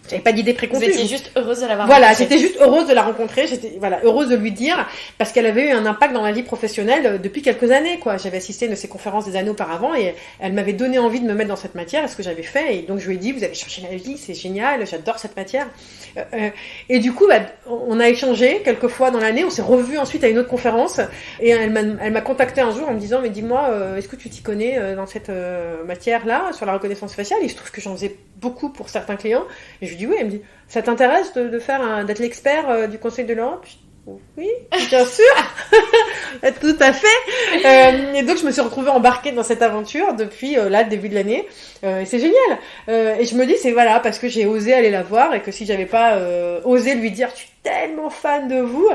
J'avais pas d'idée préconçue.
Vous étiez juste heureuse de l'avoir
rencontrée. Voilà,
rencontrée.
j'étais juste heureuse de la rencontrer, j'étais heureuse de lui dire, parce qu'elle avait eu un impact dans ma vie professionnelle depuis quelques années, quoi. J'avais assisté à une de ses conférences des années auparavant et elle m'avait donné envie de me mettre dans cette matière, ce que j'avais fait, et donc je lui ai dit, vous avez changé ma vie, c'est génial, j'adore cette matière. Et du coup, on a échangé quelques fois dans l'année, on s'est revus ensuite à une autre conférence, et elle m'a contacté un jour en me disant, mais dis-moi, est-ce que tu t'y connais dans cette matière-là, sur la reconnaissance faciale? Et je trouve que j'en faisais beaucoup pour certains clients, et je lui dis oui, elle me dit, ça t'intéresse d'être l'expert du Conseil de l'Europe? Oui, bien sûr, tout à fait. Et donc je me suis retrouvée embarquée dans cette aventure depuis là, le début de l'année. Et c'est génial. Et je me dis, c'est voilà, parce que j'ai osé aller la voir et que si j'avais pas osé lui dire, je suis tellement fan de vous,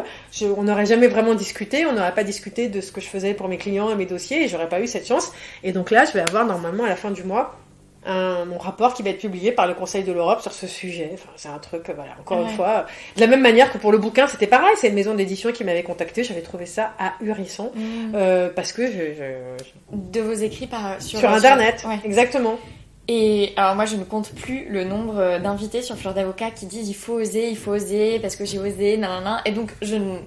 on n'aurait jamais vraiment discuté, on n'aurait pas discuté de ce que je faisais pour mes clients et mes dossiers, et j'aurais pas eu cette chance. Et donc là, je vais avoir normalement à la fin du mois mon rapport qui va être publié par le Conseil de l'Europe sur ce sujet. Enfin, c'est un truc, voilà, encore une fois. De la même manière que pour le bouquin, c'était pareil. C'est une maison d'édition qui m'avait contacté. J'avais trouvé ça ahurissant. Parce que
de vos écrits
sur Internet.
Ouais.
Exactement.
Et alors moi je ne compte plus le nombre d'invités sur Fleur d'Avocat qui disent il faut oser parce que j'ai osé, nanana. Et donc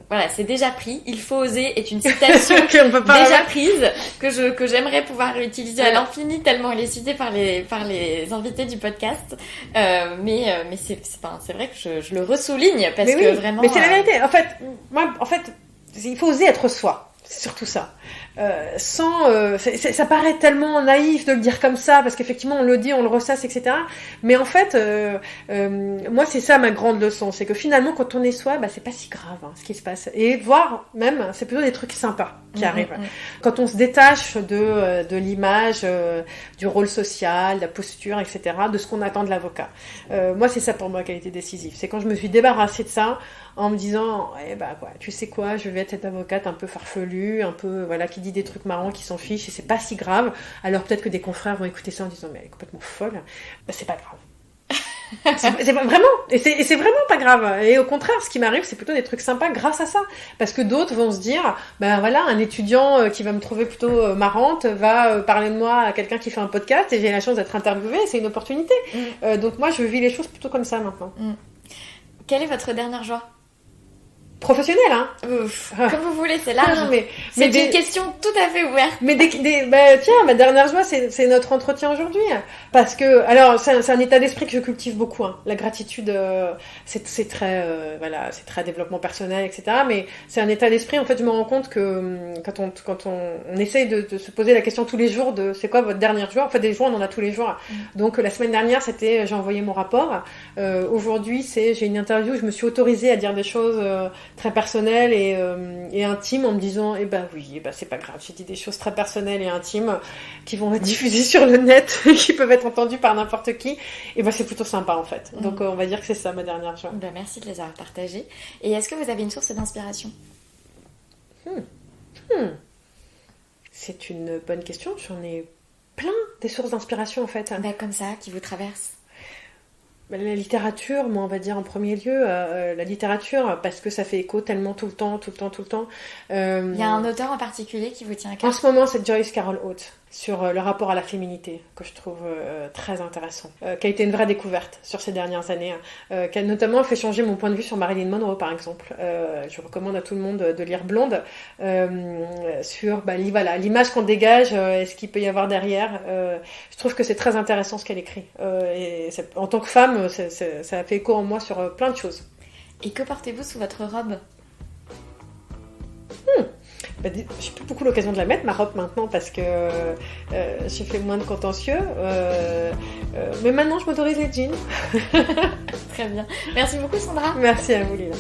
voilà, c'est déjà pris. Il faut oser est une citation déjà prise que j'aimerais pouvoir réutiliser à l'infini tellement elle est citée par les invités du podcast. Mais c'est vrai que je le ressouligne parce que vraiment.
Mais c'est la vérité. En fait, il faut oser être soi. C'est surtout ça. Ça paraît tellement naïf de le dire comme ça, parce qu'effectivement on le dit, on le ressasse, etc. Mais en fait, moi c'est ça ma grande leçon, c'est que finalement quand on est soi, c'est pas si grave ce qui se passe. Et voire même, c'est plutôt des trucs sympas qui arrivent. Quand on se détache de l'image, du rôle social, de la posture, etc., de ce qu'on attend de l'avocat. Moi c'est ça pour moi qui a été décisif. C'est quand je me suis débarrassée de ça, en me disant, tu sais quoi, je vais être cette avocate un peu farfelue, un peu, voilà, qui dit des trucs marrants, qui s'en fiche, et c'est pas si grave. Alors peut-être que des confrères vont écouter ça en disant, mais elle est complètement folle. C'est pas grave. c'est vraiment, et c'est vraiment pas grave. Et au contraire, ce qui m'arrive, c'est plutôt des trucs sympas grâce à ça. Parce que d'autres vont se dire, voilà, un étudiant qui va me trouver plutôt marrante va parler de moi à quelqu'un qui fait un podcast et j'ai la chance d'être interviewée, c'est une opportunité. Donc moi, je vis les choses plutôt comme ça maintenant.
Quelle est votre dernière joie?
Professionnel, hein.
Comme vous voulez, c'est large. C'est une question tout à fait ouverte.
Mais tiens, ma dernière joie, c'est notre entretien aujourd'hui. Parce que, alors, c'est un état d'esprit que je cultive beaucoup. Hein. La gratitude, c'est très, c'est très développement personnel, etc. Mais c'est un état d'esprit. En fait, je me rends compte que quand on essaye de se poser la question tous les jours de c'est quoi votre dernière joie. En fait, des jours, on en a tous les jours. Donc, la semaine dernière, c'était j'ai envoyé mon rapport. Aujourd'hui, j'ai une interview. Je me suis autorisée à dire des choses très personnel et intime en me disant c'est pas grave, j'ai dit des choses très personnelles et intimes qui vont être diffusées sur le net qui peuvent être entendues par n'importe qui et c'est plutôt sympa en fait. Donc on va dire que c'est ça ma dernière joie.
Merci de les avoir partagées. Et est-ce que vous avez une source d'inspiration?
C'est une bonne question, j'en ai plein des sources d'inspiration en fait.
Comme ça, qui vous traversent.
La littérature, moi on va dire en premier lieu, la littérature, parce que ça fait écho tellement tout le temps.
Il y a un auteur en particulier qui vous tient à cœur?
En ce moment, c'est Joyce Carol Oates, sur le rapport à la féminité, que je trouve très intéressant, qui a été une vraie découverte sur ces dernières années, qui a notamment fait changer mon point de vue sur Marilyn Monroe, par exemple. Je recommande à tout le monde de lire Blonde, sur l'image qu'on dégage, et ce qu'il peut y avoir derrière. Je trouve que c'est très intéressant ce qu'elle écrit. Et en tant que femme, ça a fait écho en moi sur plein de choses.
Et que portez-vous sous votre robe?
J'ai plus beaucoup l'occasion de la mettre, ma robe, maintenant, parce que j'ai fait moins de contentieux. Mais maintenant, je m'autorise les jeans.
Très bien. Merci beaucoup, Sandra.
Merci à vous, Lila.